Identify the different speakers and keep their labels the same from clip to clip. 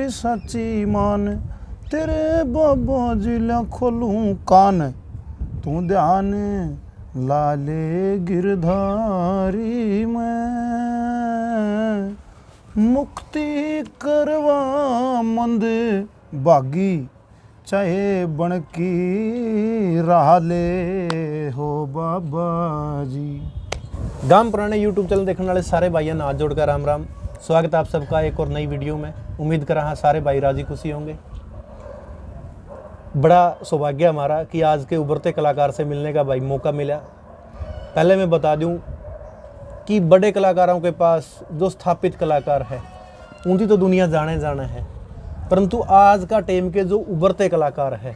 Speaker 1: मेरी सच्ची मान, तेरे बाबा जिला खोलूं कान, तू ध्यान लाले गिरधारी में, मुक्ति करवा मंद भागी, चाहे बन की राह ले हो बाबा जी।
Speaker 2: गांव पुराने यूट्यूब चैनल देखने वाले सारे भाइयों ने हाथ जोड़कर राम राम। स्वागत है आप सबका एक और नई वीडियो में। उम्मीद कर रहा सारे भाई राजी खुशी होंगे। बड़ा सौभाग्य हमारा कि आज के उभरते कलाकार से मिलने का भाई मौका मिला। पहले मैं बता दूं कि बड़े कलाकारों के पास जो स्थापित कलाकार है उनकी तो दुनिया जाने जाना है, परंतु आज का टाइम के जो उभरते कलाकार है,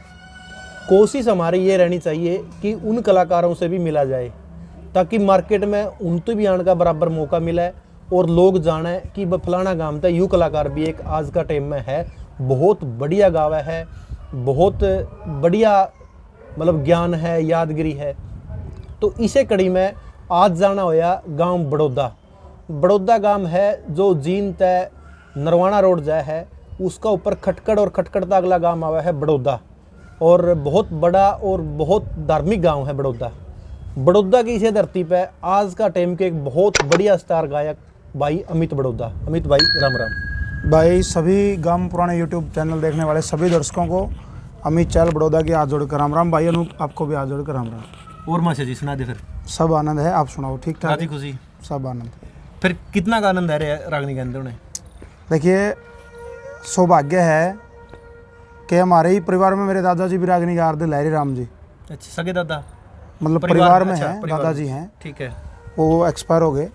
Speaker 2: कोशिश हमारी ये रहनी चाहिए कि उन कलाकारों से भी मिला जाए ताकि मार्केट में उनको भी आने का बराबर मौका मिला है और लोग जाने कि फलाना गाँव था यूँ कलाकार भी एक आज का टाइम में है, बहुत बढ़िया गावा है, बहुत बढ़िया मतलब ज्ञान है, यादगिरी है। तो इसे कड़ी में आज जाना होया गांव बड़ौदा गांव है जो जीन तय नरवाना रोड जाए है, उसका ऊपर खटकड़ और खटकड़ तक अगला गांव आवा है बड़ौदा, और बहुत बड़ा और बहुत धार्मिक गांव है बड़ौदा की इसे धरती पे आज का टाइम के एक बहुत बढ़िया स्टार गायक भाई अमित बड़ौदा। अमित भाई राम राम।
Speaker 1: भाई सभी गांव पुराने यूट्यूब चैनल देखने वाले सभी दर्शकों को अमित चैल बड़ौदा की हाथ जोड़कर राम राम। भाई अनूप आपको भी हाथ जोड़कर राम राम।
Speaker 2: और माशा जी सुना दे फिर।
Speaker 1: सब आनंद है, आप सुनाओ ठीक ठाक?
Speaker 2: राजी खुशी
Speaker 1: सब आनंद।
Speaker 2: फिर कितना का आनंद है रे रागनी कहते उन्हें?
Speaker 1: देखिए सौभाग्य है कि हमारे ही परिवार में मेरे दादाजी भी रागनी गा रहे थे, लहरी राम जी।
Speaker 2: अच्छा, सगे दादा
Speaker 1: मतलब परिवार में
Speaker 2: अच्छा,
Speaker 1: है, दादाजी हैं,
Speaker 2: ठीक है,
Speaker 1: वो एक्सपायर हो गए।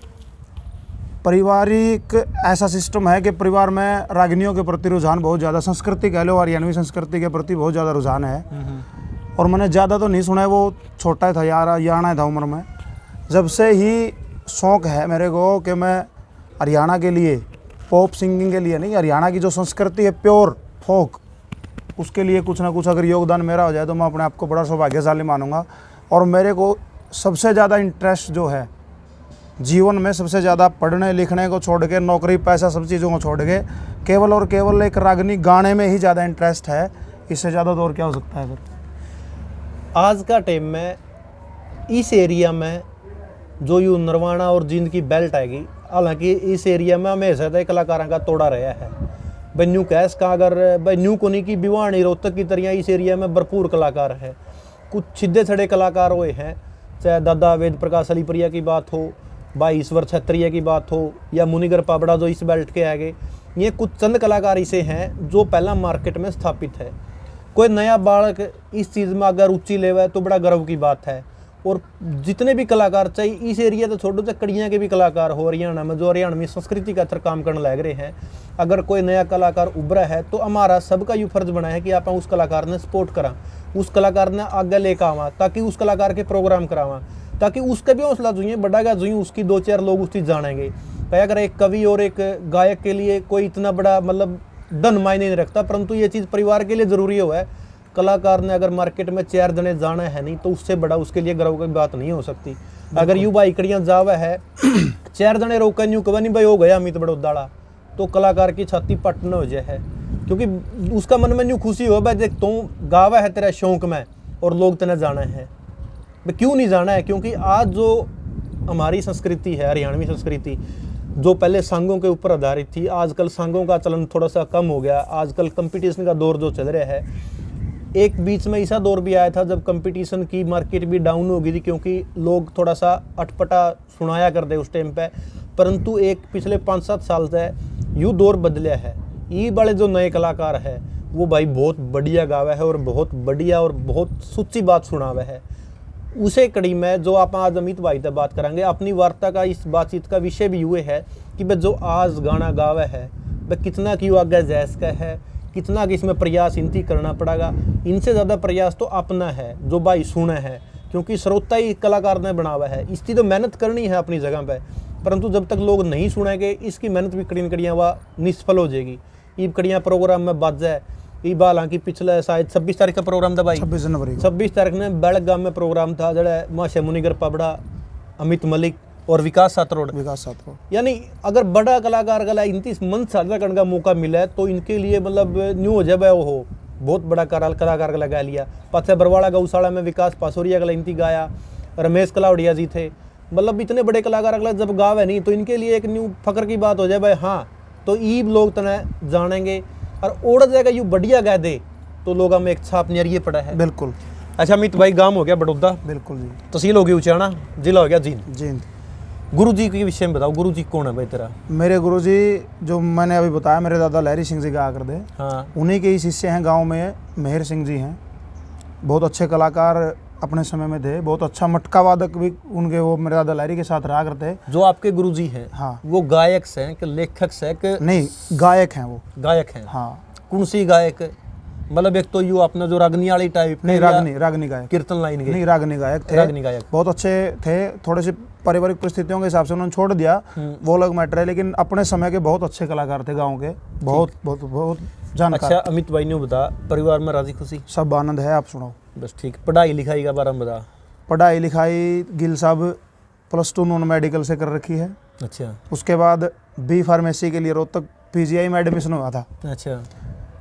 Speaker 1: पारिवारिक ऐसा सिस्टम है कि परिवार में रागनियों के प्रति रुझान बहुत ज़्यादा, संस्कृति कह लो, हरियाणवी संस्कृति के प्रति बहुत ज़्यादा रुझान है। और मैंने ज़्यादा तो नहीं सुना है, वो छोटा था यार, याना था उम्र में। जब से ही शौक़ है मेरे को कि मैं हरियाणा के लिए पॉप सिंगिंग के लिए नहीं, हरियाणा की जो संस्कृति है प्योर फोक, उसके लिए कुछ ना कुछ अगर योगदान मेरा हो जाए तो मैं अपने आप को बड़ा सौभाग्यशाली मानूंगा। और मेरे को सबसे ज़्यादा इंटरेस्ट जो है जीवन में, सबसे ज़्यादा पढ़ने लिखने को छोड़ के, नौकरी पैसा सब चीज़ों को छोड़ के, केवल और केवल एक रागनी गाने में ही ज़्यादा इंटरेस्ट है। इससे ज़्यादा तो और क्या हो सकता है फिर।
Speaker 2: आज का टाइम में इस एरिया में जो यू नरवाना और जींद की बेल्ट आएगी, हालांकि इस एरिया में हमेशा से कलाकारों का तोड़ा रहा है। बन्यू कैस का अगर बन्यू को नहीं कि भिवानी रोहतक की तरह इस एरिया में भरपूर कलाकार है। कुछ सीधे छड़े कलाकार हुए हैं, चाहे दादा वेद प्रकाश अलीप्रिया की बात हो, भाई ईश्वर छत्रिया की बात हो, या मुनिगर पाबड़ा जो इस बेल्ट के आगे, ये कुछ चंद कलाकार ऐसे हैं जो पहला मार्केट में स्थापित है। कोई नया बालक इस चीज़ में अगर रुचि ले है तो बड़ा गर्व की बात है। और जितने भी कलाकार, चाहे इस एरिया तो छोड़ो, चाहे कड़ियाँ के भी कलाकार हो हरियाणा में, जो हरियाणवी संस्कृति का असर काम करने लग रहे हैं, अगर कोई नया कलाकार उभरा है तो हमारा सबका ये फर्ज बना है कि आप उस कलाकार ने सपोर्ट करा, उस कलाकार ने आगे लेकर आवा, ताकि उस कलाकार के प्रोग्राम करावा, ताकि उसका भी हौसला जुए बढ़ागा, जुए उसकी दो चार लोग उसकी जानेंगे। कहीं अगर एक कवि और एक गायक के लिए कोई इतना बड़ा मतलब धन मायने नहीं रखता, परंतु ये चीज़ परिवार के लिए ज़रूरी हो है। कलाकार ने अगर मार्केट में 4 जने जाना है नहीं तो उससे बड़ा उसके लिए गर्व की बात नहीं हो सकती। अगर युवा इकड़ियाँ जावा है 4 जने रोक यूँ कवा नहीं भाई हो गया अमित बड़ौदा, तो कलाकार की छाती पट न हो जाए है, क्योंकि उसका मन में यूँ खुशी हो भाई देख तू गावा है तेरा शौक में और लोग तेने जाना है। क्यों नहीं जाना है? क्योंकि आज जो हमारी संस्कृति है, हरियाणवी संस्कृति, जो पहले संघों के ऊपर आधारित थी, आजकल संघों का चलन थोड़ा सा कम हो गया। आजकल कंपटीशन का दौर जो चल रहा है, एक बीच में ऐसा दौर भी आया था जब कंपटीशन की मार्केट भी डाउन हो गई थी, क्योंकि लोग थोड़ा सा अटपटा सुनाया करते उस टाइम पे। परंतु एक पिछले 5-7 साल से यूँ दौर बदलिया है। ये वाले जो नए कलाकार है वो भाई बहुत बढ़िया गावा है और बहुत बढ़िया और बहुत सच्ची बात सुनावा है। उसे कड़ी में जो आप आज अमित भाई से बात करेंगे, अपनी वार्ता का इस बातचीत का विषय भी ये है कि भाई जो आज गाना गावा है वह कितना क्यों आगे जैस का है, कितना कि इसमें प्रयास इनती करना पड़ेगा। इनसे ज़्यादा प्रयास तो अपना है जो भाई सुने है, क्योंकि श्रोता ही कलाकार ने बनावा है। इसकी तो मेहनत करनी है अपनी जगह पे, परंतु जब तक लोग नहीं सुनेंगे इसकी मेहनत भी कड़ी कड़ियाँ वह निष्फल हो जाएगी। ईब कड़ियाँ प्रोग्राम में बात जाए, ये हालांकि पिछले शायद 26 तारीख का प्रोग्राम था भाई,
Speaker 1: 26 जनवरी
Speaker 2: 26 तारीख ने बेलगाम में प्रोग्राम था, जड़ा माशा मुनिगर पाबड़ा, अमित मलिक और विकास सातरोड।
Speaker 1: विकास सातरोड।
Speaker 2: यानी अगर बड़ा कलाकार गला इनती मंच साझा करने का मौका मिला है तो इनके लिए मतलब न्यू हो जाए हो बहुत बड़ा कलाकार का लगा लिया। पाथे बरवाड़ा गौशाला में विकास पासोरिया गला इनती गाया, रमेश कलावड़िया जी थे, मतलब इतने बड़े कलाकार अगला जब गावे नहीं तो इनके लिए एक न्यू फकर की बात हो जाए भाई हाँ तो ईब लोग तना जानेंगे और ओढ़ जाएगा यू बढ़िया गा दे तो लोग हमें एक छाप नियरिए पड़ा है।
Speaker 1: बिल्कुल।
Speaker 2: अच्छा अमित भाई, गांव हो गया बड़ौदा,
Speaker 1: बिल्कुल जी।
Speaker 2: तहसील हो गई उचाना, जिला हो गया जींद।
Speaker 1: जींद।
Speaker 2: गुरु जी के विषय में बताओ, गुरु जी कौन है भाई तेरा?
Speaker 1: मेरे गुरु जी जो मैंने अभी बताया, मेरे दादा लहरी सिंह जी गाया करते,
Speaker 2: हाँ,
Speaker 1: उन्हीं के ही शिष्य हैं। गांव में मेहर सिंह जी हैं, बहुत अच्छे कलाकार अपने समय में थे, बहुत अच्छा मटका वादक भी उनके वो मेरे दादा लहरी के साथ रहा करते।
Speaker 2: जो आपके गुरु जी हैं
Speaker 1: हाँ,
Speaker 2: वो गायक हैं कि लेखक हैं कि
Speaker 1: नहीं गायक हैं वो?
Speaker 2: गायक हैं।
Speaker 1: हाँ।
Speaker 2: कौन सी गायक? मतलब एक तो यू अपना जो रागनी वाली टाइप,
Speaker 1: नहीं रागनी गायक,
Speaker 2: कीर्तन लाइन के?
Speaker 1: नहीं रागनी गायक थे।
Speaker 2: रागनी गायक
Speaker 1: बहुत अच्छे थे, थोड़े से पारिवारिक परिस्थितियों के हिसाब से उन्होंने छोड़ दिया, वो अलग मैटर है, लेकिन अपने समय के बहुत अच्छे कलाकार थे गांव के, बहुत बहुत बहुत जानकार।
Speaker 2: अच्छा अमित भाई ने बता, परिवार में राजी खुशी?
Speaker 1: सब आनंद है, आप सुनाओ।
Speaker 2: बस ठीक। पढ़ाई लिखाई का बारे में बता।
Speaker 1: पढ़ाई लिखाई गिल साहब +2 नॉन मेडिकल से कर रखी है।
Speaker 2: अच्छा।
Speaker 1: उसके बाद बी फार्मेसी के लिए रोहतक PGI में एडमिशन हुआ था।
Speaker 2: अच्छा।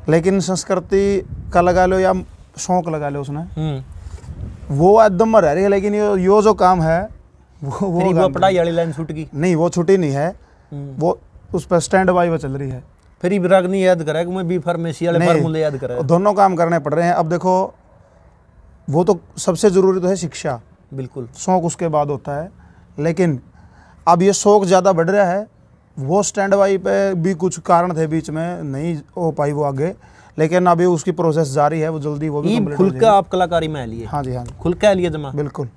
Speaker 1: लेकिन संस्कृति का लगा लो या शौक लगा लो उसने, वो एकदम में रह रही है, लेकिन यो जो काम है वो
Speaker 2: पढ़ाई वाली लाइन छूट गई?
Speaker 1: नहीं, वो छुट्टी नहीं है, वो उस पर स्टैंड बाई पे चल रही है।
Speaker 2: फिर रागनी याद करा कि मैं बी फार्मेसी वाले फार्मूले याद करा?
Speaker 1: दोनों काम करने पड़ रहे हैं। अब देखो, वो तो सबसे ज़रूरी तो है शिक्षा,
Speaker 2: बिल्कुल,
Speaker 1: शौक उसके बाद होता है, लेकिन अब ये शौक ज़्यादा बढ़ रहा है। वो स्टैंड बाई पे भी कुछ कारण थे, बीच में नहीं हो पाई वो आगे, लेकिन अभी उसकी प्रोसेस जारी है, वो जल्दी वो भी कंप्लीट हो
Speaker 2: खुल का आप कलाकारी में लिए?
Speaker 1: हाँ जी, हाँ जी,
Speaker 2: खुल के लिए जमा?
Speaker 1: बिल्कुल।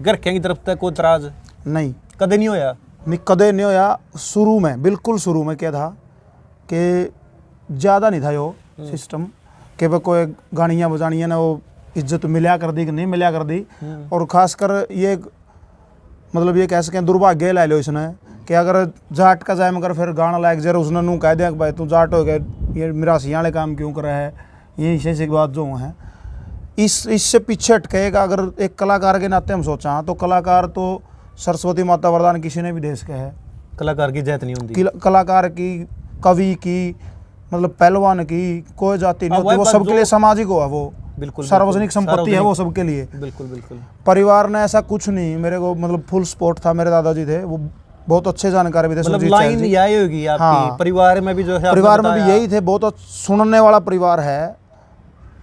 Speaker 2: घर की तरफ तक कोई तराज
Speaker 1: नहीं,
Speaker 2: कदे नहीं होया?
Speaker 1: नहीं कदे नहीं होया। शुरू में, बिल्कुल शुरू में क्या था कि ज़्यादा नहीं था यो सिस्टम कि वो कोई गानियाँ बजानियाँ ना वो इज्जत मिला कर दी कि नहीं मिला कर दी। और ख़ासकर ये मतलब ये कह सकें दुर्भाग्य ला लो इसने कि अगर जाट का जाए मगर फिर गाना लायक जरा उसने नू कह दिया कि भाई तू जाट हो गया, ये मिरासियाँ वाले काम क्यों कर रहा है, ये ऐसी बात जो है। इससे पीछे हटकेगा अगर एक कलाकार के नाते हम सोचा तो कलाकार तो सरस्वती माता वरदान किसी ने भी देश का है।
Speaker 2: कलाकार की जात नहीं होती,
Speaker 1: कलाकार की, कवि की, मतलब पहलवान की कोई जाति नहीं होती, वो सबके लिए सामाजिक हुआ, वो
Speaker 2: बिल्कुल
Speaker 1: सार्वजनिक संपत्ति है वो सबके लिए।
Speaker 2: बिल्कुल बिल्कुल।
Speaker 1: परिवार ने ऐसा कुछ नहीं, मेरे को मतलब फुल सपोर्ट था। मेरे दादाजी थे, वो बहुत अच्छे जानकार भी थे।
Speaker 2: मतलब लाइन यही होगी आपकी। हाँ, परिवार में भी जो है,
Speaker 1: परिवार में भी यही थे, बहुत सुनने वाला परिवार है,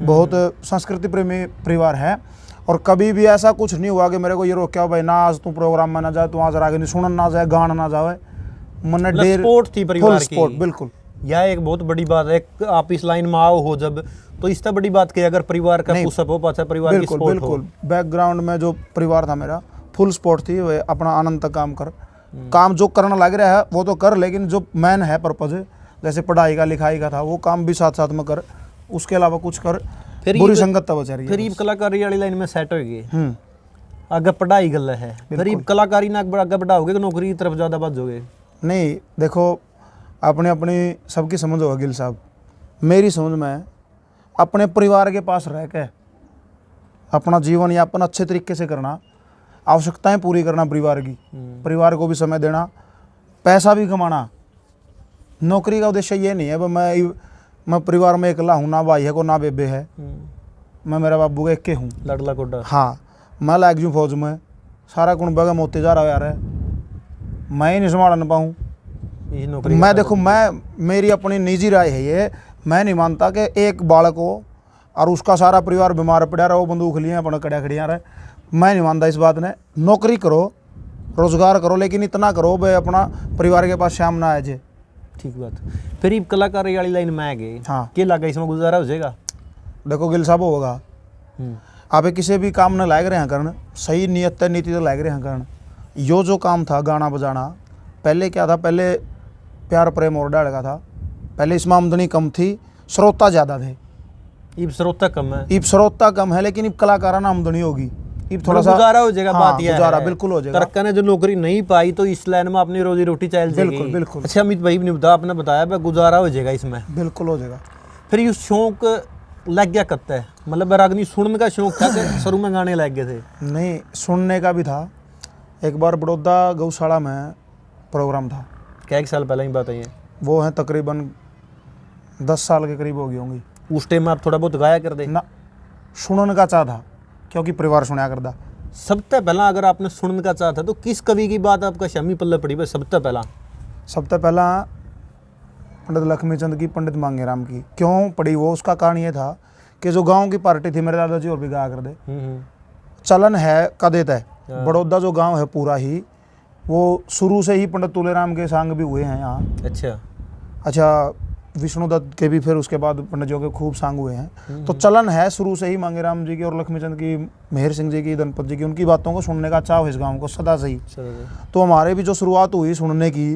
Speaker 1: बहुत संस्कृति प्रेमी परिवार है। और कभी भी ऐसा कुछ नहीं हुआ कि मेरे को ये रोक्या भाई ना आज तू प्रोग्राम में ना जाए, तू आज राग नहीं सुनन ना जाए, गाना ना जाए। मन डेर
Speaker 2: सपोर्ट थी परिवार की,
Speaker 1: बिल्कुल।
Speaker 2: यह एक बहुत बड़ी बात है। आप इस लाइन में आओ हो जब, तो इससे बड़ी बात की अगर परिवार का पुशअप हो, पाछा परिवार की सपोर्ट हो।
Speaker 1: बैकग्राउंड में जो परिवार था मेरा फुल सपोर्ट थी। वे अपना आनंद तक काम कर, काम जो करना लग रहा है वो तो कर, लेकिन जो मेन है पर्पज जैसे पढ़ाई का लिखाई का था वो काम भी साथ साथ में कर, उसके अलावा कुछ कर। फिर बुरी संगत तब बचा रही है।
Speaker 2: फिर कलाकारी वाली लाइन में सेट हो गए, आगे पढ़ाई गल है, फिर कलाकारी ना आगे बढ़ाओगे कि नौकरी की तरफ ज़्यादा बढ़ोगे?
Speaker 1: नहीं, देखो अपनी अपनी सबकी समझ होगा गिल साहब। मेरी समझ में अपने परिवार के पास रह के अपना जीवन यापन अच्छे तरीके से करना, आवश्यकताएं पूरी करना परिवार की, परिवार को भी समय देना, पैसा भी कमाना। नौकरी का उद्देश्य ये नहीं है मैं परिवार में अकेला हूँ, ना भाई है को ना बेबे है, मैं मेरा बाबू का एक के हूँ,
Speaker 2: लड़ला कोडा।
Speaker 1: हाँ, मैं लाग जूँ फौज में, सारा कुण बगा मोते जा रहा है यार, मैं ही नहीं संभाल न पाऊँ। मैं देखो, मैं मेरी अपनी निजी राय है ये, मैं नहीं मानता कि एक बालक हो और उसका सारा परिवार बीमार पड़ा रहा, वो बंदूक लिए अपना कड़िया खड़िया रहे। मैं नहीं मानता इस बात ने। नौकरी करो, रोजगार करो, लेकिन इतना करो भाई अपना परिवार के पास शाम ना आ जाए।
Speaker 2: ठीक बात। फिर कलाकारी वाली लाइन में आ गए, हाँ, क्या लगा इसमें गुजारा हो जाएगा?
Speaker 1: देखो गिल साहब होगा, आप किसी भी काम में लायक रहे करन, सही नियत नीति तो लायक रहे करन। यो जो काम था गाना बजाना, पहले क्या था, पहले प्यार प्रेम और डाल का था। पहले इसमें आमदनी कम थी, श्रोता ज़्यादा थे।
Speaker 2: इब श्रोता कम है,
Speaker 1: इब श्रोता कम है, लेकिन इब कलाकाराना आमदनी होगी, इब थोड़ा सा
Speaker 2: गुजारा हो जाएगा। बात यह
Speaker 1: गुजारा बिल्कुल हो जाएगा।
Speaker 2: तरक्का ने जो नौकरी नहीं पाई तो इस लाइन में अपनी रोजी रोटी चल जाएगी।
Speaker 1: बिल्कुल बिल्कुल।
Speaker 2: अच्छा अमित भाई ने बताया, आपने बताया भाई गुजारा हो जाएगा इसमें,
Speaker 1: बिल्कुल हो जाएगा।
Speaker 2: फिर ये शौक लग गया कत्ता है, मतलब रागनी सुनने का शौक था कि शुरू में गाने लग गए थे?
Speaker 1: नहीं, सुनने का भी था, एक बार बड़ौदा गौशाला में प्रोग्राम था।
Speaker 2: क्या एक साल पहले की बात है ये?
Speaker 1: वो है तकरीबन 10 साल के करीब हो गई होंगी।
Speaker 2: उस टाइम में आप थोड़ा बहुत गाया कर दे
Speaker 1: ना सुनने का चाह था क्योंकि परिवार सुनाया करता।
Speaker 2: सबसे पहला अगर आपने सुनने का चाह था तो किस कवि की बात आपका शामी पल्ले पड़ी भाई? सबसे पहला
Speaker 1: पंडित लक्ष्मीचंद की, पंडित मांगेराम की। क्यों पड़ी वो? उसका कारण ये था कि जो गांव की पार्टी थी, मेरे दादाजी और भी गाया कर दे, चलन है का देता है। बड़ौदा जो गांव है पूरा ही, वो शुरू से ही पंडित तुलेराम के सांग भी हुए हैं यहाँ। अच्छा विष्णुदत्त के भी, फिर उसके बाद पंडित जी के खूब सांग हुए हैं। तो चलन है शुरू से ही मांगेराम जी की और लक्ष्मीचंद की, मेहर सिंह जी की, दनपत जी की, उनकी बातों को सुनने का चाव इस गाँव को सदा से ही। तो हमारे भी जो शुरुआत हुई सुनने की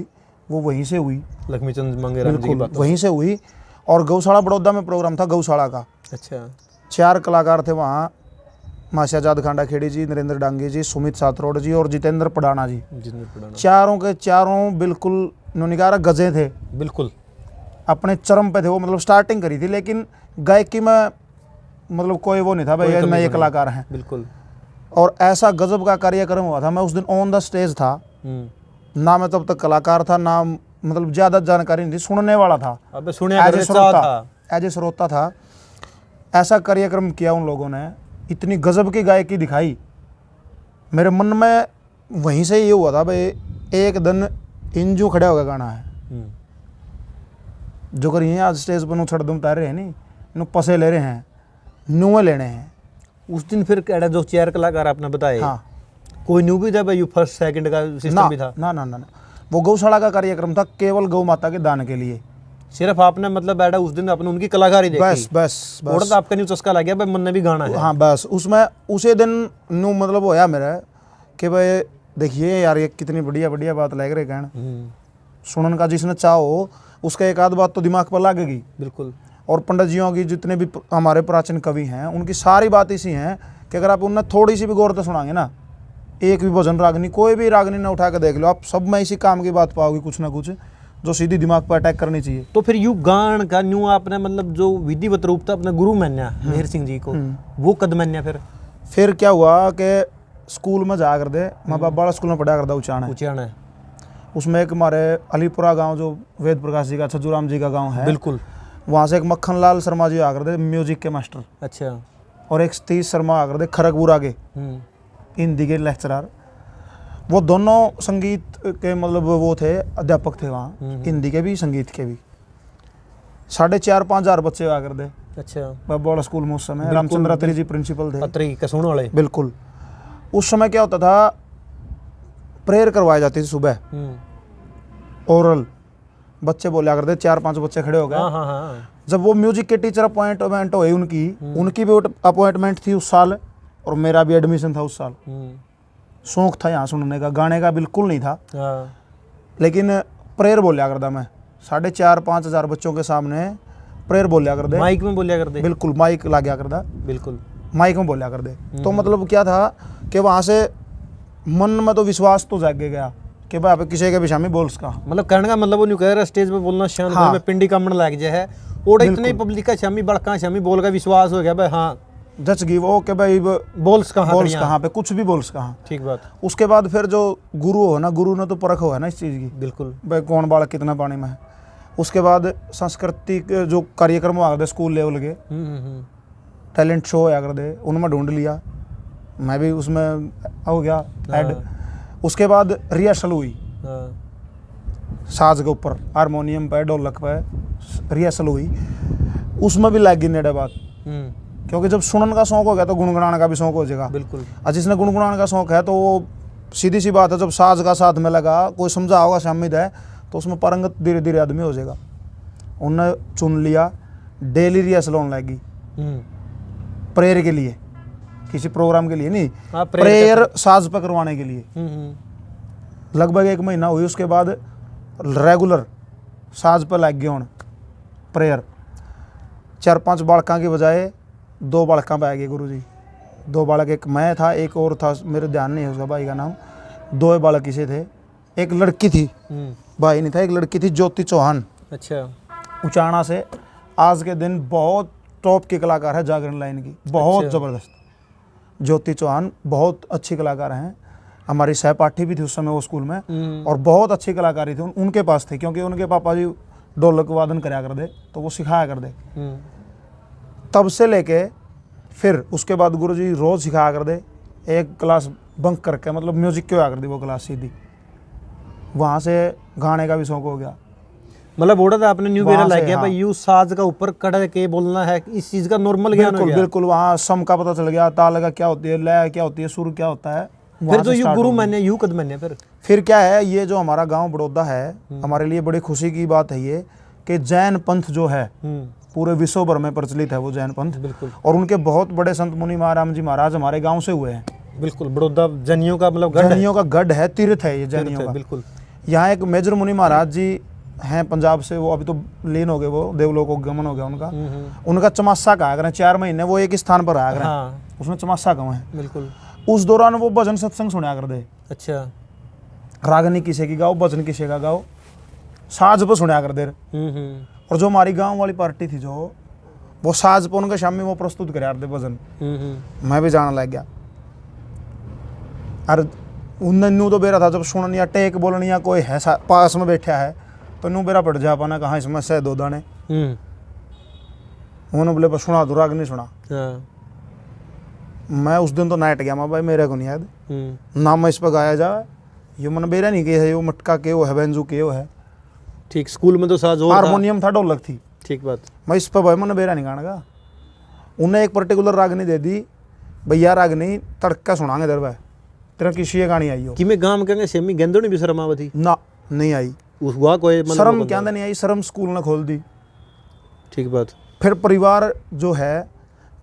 Speaker 1: वो वहीं से हुई,
Speaker 2: लक्ष्मीचंद मांगेराम जी की बातों
Speaker 1: वहीं से हुई। और गौशाला बड़ौदा में प्रोग्राम था गौशाला का।
Speaker 2: अच्छा।
Speaker 1: 4 कलाकार थे वहाँ, माशाजाद खांडा खेड़ी जी, नरेंद्र डांगे जी, सुमित सातरोड जी और जितेंद्र पडाना जी। चारों के चारों बिल्कुल नुनिकारा गजे थे,
Speaker 2: बिल्कुल
Speaker 1: अपने चरम पे थे। वो मतलब स्टार्टिंग करी थी, लेकिन गायकी में मतलब कोई वो नहीं था भाई मैं ये कलाकार हैं।
Speaker 2: बिल्कुल।
Speaker 1: और ऐसा गजब का कार्यक्रम हुआ था। मैं उस दिन ऑन द स्टेज था ना, मैं तब तक कलाकार था ना, मतलब ज़्यादा जानकारी नहीं थी, सुनने वाला था, एज ए श्रोता था। ऐसा कार्यक्रम किया उन लोगों ने, इतनी गजब की गायकी दिखाई। मेरे मन में वहीं से ये हुआ था भाई एक दिन इंजू खड़ा होकर गाना है। जो कर ये आज स्टेज पर छड़ दुम तार रहे हैं नहीं, नु पसे ले रहे हैं, नुए लेने हैं।
Speaker 2: उस दिन फिर क्या जो 4 कलाकार आपने बताए,
Speaker 1: हाँ,
Speaker 2: कोई न्यू भी था भाई? फर्स्ट सेकंड का सिस्टम भी था?
Speaker 1: ना, वो गौशाला का कार्यक्रम था, केवल गौ माता के दान के लिए।
Speaker 2: सिर्फ आपने मतलब बैठा उस दिन आपने उनकी कलाकारी देखी?
Speaker 1: बस
Speaker 2: और तो आपका न्यू चस्का लग गया भाई मन ने भी गाना है।
Speaker 1: हाँ बस उसमें उसे दिन न्यू मतलब होया मेरा कि भाई देखिए यार ये कितनी बढ़िया बढ़िया बात लग रही कहन। सुनन का जिसने चाहो उसका एक आध बात तो दिमाग पर लगेगी।
Speaker 2: बिल्कुल।
Speaker 1: और पंडित जियों की जितने भी हमारे प्राचीन कवि हैं उनकी सारी बात इसी हैं कि अगर आप उन्हें थोड़ी सी भी गौर से सुनाएंगे ना, एक भी भजन रागनी, कोई भी रागनी ना उठा के देख लो, आप सब में इसी काम की बात पाओगे, कुछ ना कुछ जो सीधी दिमाग पर अटैक करनी चाहिए।
Speaker 2: तो फिर यू गान का न्यू आपने मतलब जो विधिवत रूप था अपने गुरु मान्या मेहर सिंह जी को, वो कद मान्या? फिर
Speaker 1: क्या हुआ कि स्कूल में जा कर दे, माँ बाप वाला स्कूल में पढ़ा करता
Speaker 2: उचाना।
Speaker 1: उसमें एक हमारे अलीपुरा गांव जो वेद प्रकाश जी का, छज्जूराम जी का गांव है,
Speaker 2: बिल्कुल,
Speaker 1: वहाँ से एक मक्खन लाल शर्मा जी आकर दे, म्यूजिक के मास्टर।
Speaker 2: अच्छा। और
Speaker 1: एक सतीश शर्मा आकर दे, खड़गपुरा के हिंदी के लेक्चरर। वो दोनों संगीत के मतलब वो थे, अध्यापक थे वहाँ, हिंदी के भी संगीत के भी। 4,500-5 हज़ार बच्चे आकर दे।
Speaker 2: अच्छा।
Speaker 1: बड़ा स्कूल में उस समय रामचंद्र अत्री जी प्रिंसिपल थे,
Speaker 2: अत्री कसोण वाले।
Speaker 1: बिल्कुल। उस समय क्या होता था, प्रेयर करवाई जाती थी सुबह, ओरल। बच्चे बोला करते, 4-5 बच्चे खड़े हो गए।
Speaker 2: हाँ।
Speaker 1: जब वो म्यूजिक के टीचर अपॉइंटमेंट हुई उनकी भी अपॉइंटमेंट थी उस साल, और मेरा भी एडमिशन था उस साल। शौक था यहाँ सुनने का, गाने का बिल्कुल नहीं था। लेकिन प्रेयर बोलिया करता मैं, 4,500-5 हज़ार बच्चों के सामने प्रेयर बोलिया कर दे।
Speaker 2: माइक में बोलिया कर दे?
Speaker 1: बिल्कुल, माइक ला गया करता,
Speaker 2: बिल्कुल
Speaker 1: माइक में बोलिया कर दे। तो मतलब क्या था कि वहाँ से मन में तो विश्वास तो जाग गया कि भाई आप किसी के भी शामी बोल सका,
Speaker 2: मतलब कहने का मतलब वो नहीं कह रहा स्टेज पे बोलना शांत। हाँ। पिंडी कामण लग जाए है और इतनी पब्लिक का शामी बड़का शामी बोल का विश्वास हो गया भाई। हाँ,
Speaker 1: जच गई वो कि भाई
Speaker 2: बोल्स कहाँ
Speaker 1: पे कुछ भी बोल्स कहाँ।
Speaker 2: ठीक बात।
Speaker 1: उसके बाद फिर जो गुरु हो ना, गुरु ने तो परख हो है ना इस चीज़ की।
Speaker 2: बिल्कुल
Speaker 1: भाई कौन बालक कितना पानी में है। उसके बाद सांस्कृतिक जो कार्यक्रम हुआ करते स्कूल लेवल के, टैलेंट शो होया कर दे, उनमें ढूंढ लिया, मैं भी उसमें हो गया ऐड। उसके बाद रिहर्सल हुई, साज के ऊपर, हारमोनियम पे, ढोलक पे रिहर्सल हुई, उसमें भी लग गई नेड़े बात। क्योंकि जब सुनन का शौक हो गया तो गुनगुनाने का भी शौक हो जाएगा। बिल्कुल। और जिसने गुनगुनाने का शौक है तो वो सीधी सी बात है, जब साज का साथ में लगा, कोई समझा होगा शामिद है, तो उसमें पारंगत धीरे धीरे आदमी हो जाएगा। उन्होंने चुन लिया, डेली रिहर्सल होने लगी प्रेयर के लिए, किसी प्रोग्राम के लिए नहीं, प्रेयर साज पर करवाने के लिए। लगभग 1 महीना हुई। उसके बाद रेगुलर साज पर लग गए होने प्रेयर। 4-5 बालकों की बजाय 2 बालकों पे आ गए गुरु जी। 2 बालक, एक मैं था, एक और था, मेरे ध्यान नहीं है उसका भाई का नाम। 2 बालक इसे थे, एक लड़की थी, भाई नहीं था, एक लड़की थी ज्योति चौहान। अच्छा। उचाना से, आज के दिन बहुत टॉप की कलाकार है जागरण लाइन की, बहुत ज़बरदस्त। ज्योति चौहान बहुत अच्छी कलाकार हैं। हमारी सहपाठी भी थी उस समय वो स्कूल में, और बहुत अच्छी कलाकारी थी उनके पास थी, क्योंकि उनके पापा जी ढोलक वादन कराया कर दे, तो वो सिखाया कर दे। तब से लेके फिर उसके बाद गुरुजी रोज़ सिखाया कर दे, एक क्लास बंक करके, मतलब म्यूजिक क्यों आया कर दी वो क्लास सीधी, वहाँ से गाने का भी शौक हो गया।
Speaker 2: मतलब ओड़ा था आपने न्यू बेरा
Speaker 1: वहाँ
Speaker 2: लग
Speaker 1: से,
Speaker 2: गया
Speaker 1: हाँ।
Speaker 2: भाई यू साज का ऊपर कड़ के बोलना है, इस चीज का नॉर्मल ज्ञान हो
Speaker 1: बिल्कुल
Speaker 2: गया।
Speaker 1: बिल्कुल, वहाँ सम का पता चल गया, ताल का क्या होती है, लय क्या होती है, सुर क्या होता है।
Speaker 2: फिर
Speaker 1: वहाँ
Speaker 2: जो
Speaker 1: से
Speaker 2: यू
Speaker 1: start
Speaker 2: गुरु
Speaker 1: हो गई।
Speaker 2: माने यू कद माने
Speaker 1: फिर क्या है, ये जो हमारा गांव बड़ौदा है, हमारे लिए बड़ी खुशी की बात है ये कि जैन पंथ जो है पूरे विश्व भर में प्रचलित है वो जैन पंथ।
Speaker 2: बिल्कुल
Speaker 1: और उनके बहुत बड़े संत मुनि महाराम जी महाराज हमारे गांव से हुए हैं।
Speaker 2: बिल्कुल बड़ौदा जैनियों का मतलब गढ़ है।
Speaker 1: जैनियों का गढ़ है, तीर्थ है ये जैनियों
Speaker 2: है,
Speaker 1: का।
Speaker 2: बिल्कुल
Speaker 1: यहाँ एक मेजर मुनि महाराज जी हैं पंजाब से, वो अभी तो लीन हो गए, वो देवलोक को गमन हो गया उनका। उनका चमासा कहा करें, 4 महीने वो एक स्थान पर आया करें,
Speaker 2: हाँ
Speaker 1: उसमें चमासा कहाँ है।
Speaker 2: बिल्कुल।
Speaker 1: उस दौरान वो भजन सत्संग सुना कर दे,
Speaker 2: अच्छा
Speaker 1: रागनी किसे की गाओ, भजन किसे का गाओ, साज पर सुना कर दे। और जो हमारी गांव वाली पार्टी थी जो, वो साज पर उनके शामी वो प्रस्तुत करे दे भजन। मैं भी जाने लग गया। और उन्नू तो बेरा था जब सुननी या टेक बोलनी या कोई है पास में बैठा है, तो नू बेरा पड़ जा पाना कहाँ इसमें से 2 दाने। उन्होंने बोले बस सुना दो, राग नहीं सुना। मैं उस दिन तो नाइट गया, मैं भाई मेरे को नहीं याद ना मैं इस पर गाया जाए, ये मन बेरा नहीं के है, ये मटका के वो है, बेंजू के वो है।
Speaker 2: ठीक, स्कूल में तो साज और था।
Speaker 1: हारमोनियम था, ढोलक थी।
Speaker 2: ठीक बात।
Speaker 1: मैं इस पर भाई मैंने बेरा नहीं गाना गा। उन्हें एक पर्टिकुलर रागनी दे दी, भैया रागनी तड़का सुनाएंगे दर भाई, तेरा किसी ये गानी आई हो
Speaker 2: कि मैं गांव कहेंगे सेमी गेंदो नहीं भी शर्मावती
Speaker 1: ना, नहीं आई
Speaker 2: उस हुआ कोई मतलब
Speaker 1: शर्म
Speaker 2: वो
Speaker 1: क्या
Speaker 2: बंदा।
Speaker 1: नहीं आई, शर्म स्कूल ने खोल दी।
Speaker 2: ठीक बात।
Speaker 1: फिर परिवार जो है,